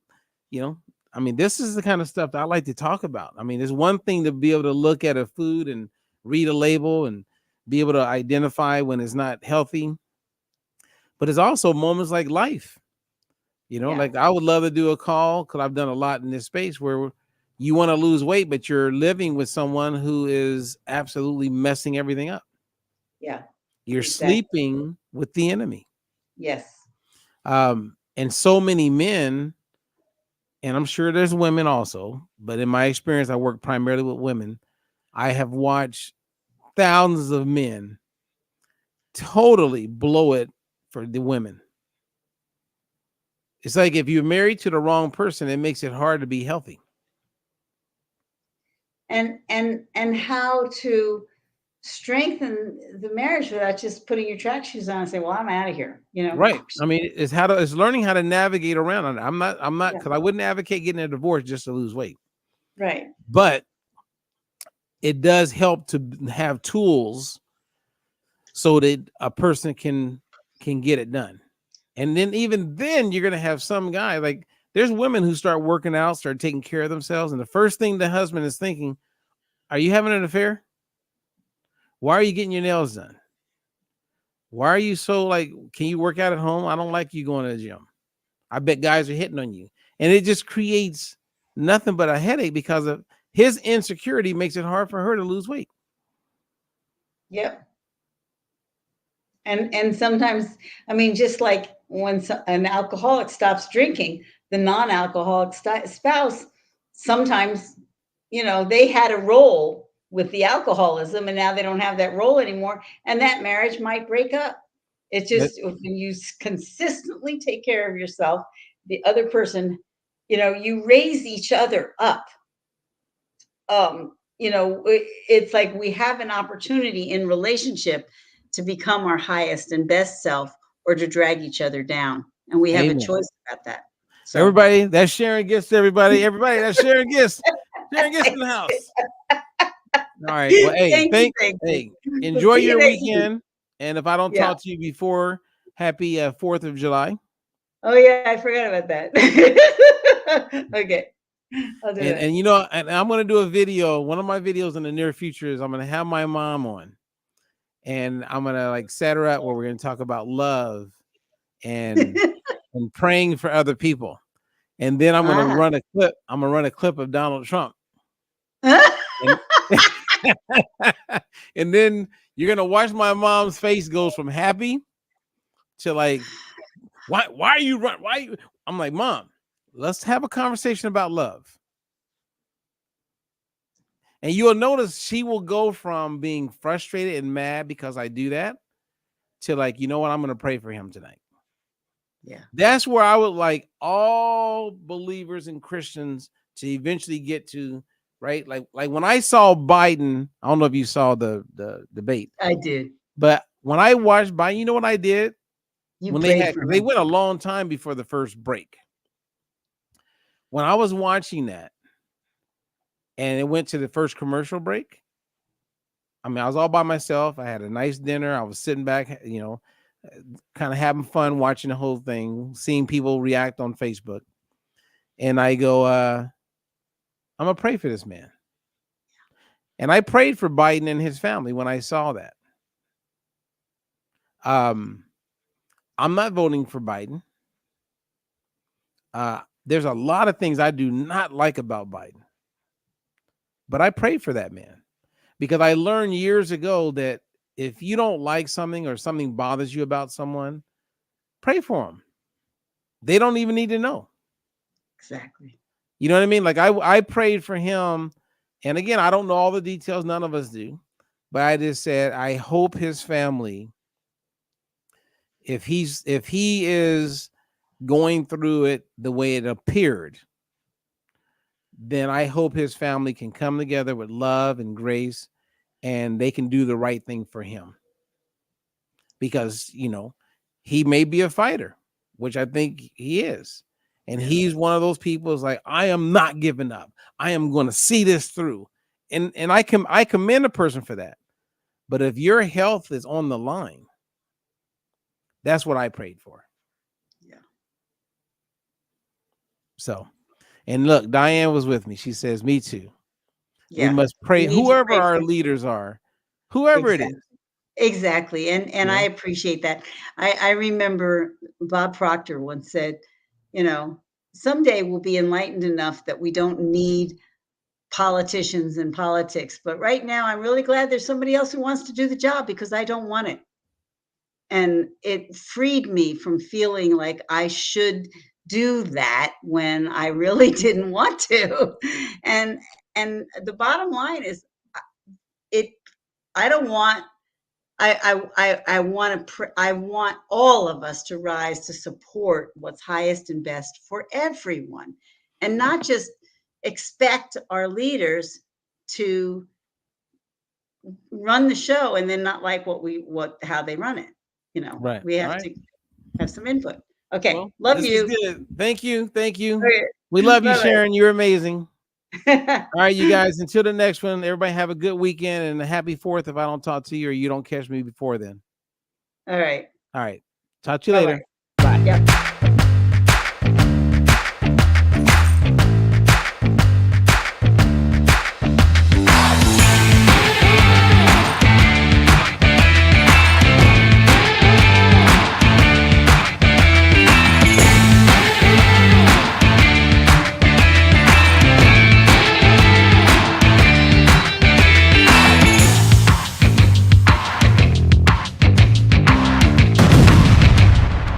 [SPEAKER 1] you know, I mean, this is the kind of stuff that I like to talk about. I mean, it's one thing to be able to look at a food and read a label and be able to identify when it's not healthy, but it's also moments like life. You know,
[SPEAKER 2] Yeah.
[SPEAKER 1] like I would love to do a call because I've done a lot in this space where you want to lose weight, but you're living with someone who is absolutely messing everything up.
[SPEAKER 2] Yeah.
[SPEAKER 1] You're
[SPEAKER 2] Exactly.
[SPEAKER 1] sleeping with the enemy.
[SPEAKER 2] Yes.
[SPEAKER 1] And so many men, and I'm sure there's women also, but in my experience, I work primarily with women. I have watched thousands of men totally blow it for the women. It's like if you're married to the wrong person, it makes it hard to be healthy.
[SPEAKER 2] And how to strengthen the marriage without just putting your track shoes on and say, well, I'm out of here.
[SPEAKER 1] Right. I mean, it's learning how to navigate around it. I'm not
[SPEAKER 2] Yeah.
[SPEAKER 1] because I wouldn't advocate getting a divorce just to lose weight.
[SPEAKER 2] Right.
[SPEAKER 1] But it does help to have tools so that a person can get it done. And then even then you're gonna have some guy like there's women who start working out, start taking care of themselves, and the first thing the husband is thinking, are you having an affair? Why are you getting your nails done? Why are you so like, can you work out at home? I don't like you going to the gym. I bet guys are hitting on you. And it just creates nothing but a headache because of his insecurity makes it hard for her to lose weight.
[SPEAKER 2] Yep. And sometimes, I mean, just like when an alcoholic stops drinking, the non-alcoholic spouse sometimes, they had a role with the alcoholism, and now they don't have that role anymore, and that marriage might break up. It's
[SPEAKER 1] That,
[SPEAKER 2] just when you consistently take care of yourself, the other person, you raise each other up. It's like we have an opportunity in relationship to become our highest and best self or to drag each other down. And we have a
[SPEAKER 1] amen.
[SPEAKER 2] choice about that. So
[SPEAKER 1] Everybody, that's Sharon Gist, everybody. Everybody, that's Sharon Gist. Sharon Gist in the house. All right. Well, hey,
[SPEAKER 2] thank you. We'll
[SPEAKER 1] enjoy
[SPEAKER 2] see you
[SPEAKER 1] your
[SPEAKER 2] next week.
[SPEAKER 1] weekend. And if I don't
[SPEAKER 2] Yeah.
[SPEAKER 1] talk to you before, happy 4th of July.
[SPEAKER 2] Oh yeah, I forgot about that. Okay. I'll do that.
[SPEAKER 1] And and I'm gonna do a video. One of my videos in the near future is I'm gonna have my mom on, and I'm gonna like set her up where we're gonna talk about love and praying for other people. And then I'm gonna
[SPEAKER 2] Ah.
[SPEAKER 1] run a clip. I'm gonna run a clip of Donald Trump. And, and then you're gonna watch my mom's face goes from happy to like, why are you run? Why you? I'm like, Mom, let's have a conversation about love. And you'll notice she will go from being frustrated and mad because I do that to like, you know what, I'm gonna pray for him tonight.
[SPEAKER 2] Yeah.
[SPEAKER 1] That's where I would like all believers and Christians to eventually get to, right? Like when I saw Biden, I don't know if you saw the debate,
[SPEAKER 2] I did.
[SPEAKER 1] but when I watched Biden, you know what I did?
[SPEAKER 2] You
[SPEAKER 1] When
[SPEAKER 2] prayed for
[SPEAKER 1] they
[SPEAKER 2] him.
[SPEAKER 1] went a long time before the first break. When I was watching that and it went to the first commercial break, I mean, I was all by myself. I had a nice dinner. I was sitting back, kind of having fun watching the whole thing, seeing people react on Facebook. And I go, I'm going to pray for this man. And I prayed for Biden and his family when I saw that. I'm not voting for Biden. There's a lot of things I do not like about Biden. But I pray for that man because I learned years ago that if you don't like something or something bothers you about someone, pray for them. They don't even need to know.
[SPEAKER 2] Exactly.
[SPEAKER 1] You know what I mean? Like I prayed for him, and again, I don't know all the details. None of us do, but I just said I hope his family, if he is going through it the way it appeared, then I hope his family can come together with love and grace, and they can do the right thing for him. Because, he may be a fighter, which I think he is. And he's one of those people is like, I am not giving up. I am going to see this through. And I commend a person for that. But if your health is on the line, that's what I prayed for.
[SPEAKER 2] Yeah.
[SPEAKER 1] So, and look, Diane was with me. She says, me too.
[SPEAKER 2] Yeah.
[SPEAKER 1] We must pray,
[SPEAKER 2] We need to
[SPEAKER 1] whoever
[SPEAKER 2] pray
[SPEAKER 1] our
[SPEAKER 2] for-
[SPEAKER 1] leaders are, whoever it
[SPEAKER 2] Exactly.
[SPEAKER 1] is.
[SPEAKER 2] Exactly. And
[SPEAKER 1] Yeah.
[SPEAKER 2] I appreciate that. I remember Bob Proctor once said, someday we'll be enlightened enough that we don't need politicians and politics. But right now, I'm really glad there's somebody else who wants to do the job because I don't want it. And it freed me from feeling like I should do that when I really didn't want to. And the bottom line is I don't want I want all of us to rise to support what's highest and best for everyone, and not just expect our leaders to run the show and then not like how they run it.
[SPEAKER 1] Right.
[SPEAKER 2] We have
[SPEAKER 1] All right.
[SPEAKER 2] to have some input. Okay,
[SPEAKER 1] Well,
[SPEAKER 2] love
[SPEAKER 1] this
[SPEAKER 2] you.
[SPEAKER 1] was good. Thank you. Thank you.
[SPEAKER 2] Okay.
[SPEAKER 1] We love you,
[SPEAKER 2] Bye-bye.
[SPEAKER 1] Sharon. You're amazing. All right, you guys, until the next one, everybody have a good weekend and a happy 4th if I don't talk to you or you don't catch me before then.
[SPEAKER 2] All right.
[SPEAKER 1] All right. Talk to you
[SPEAKER 2] Bye-bye.
[SPEAKER 1] later. Bye.
[SPEAKER 2] Yep.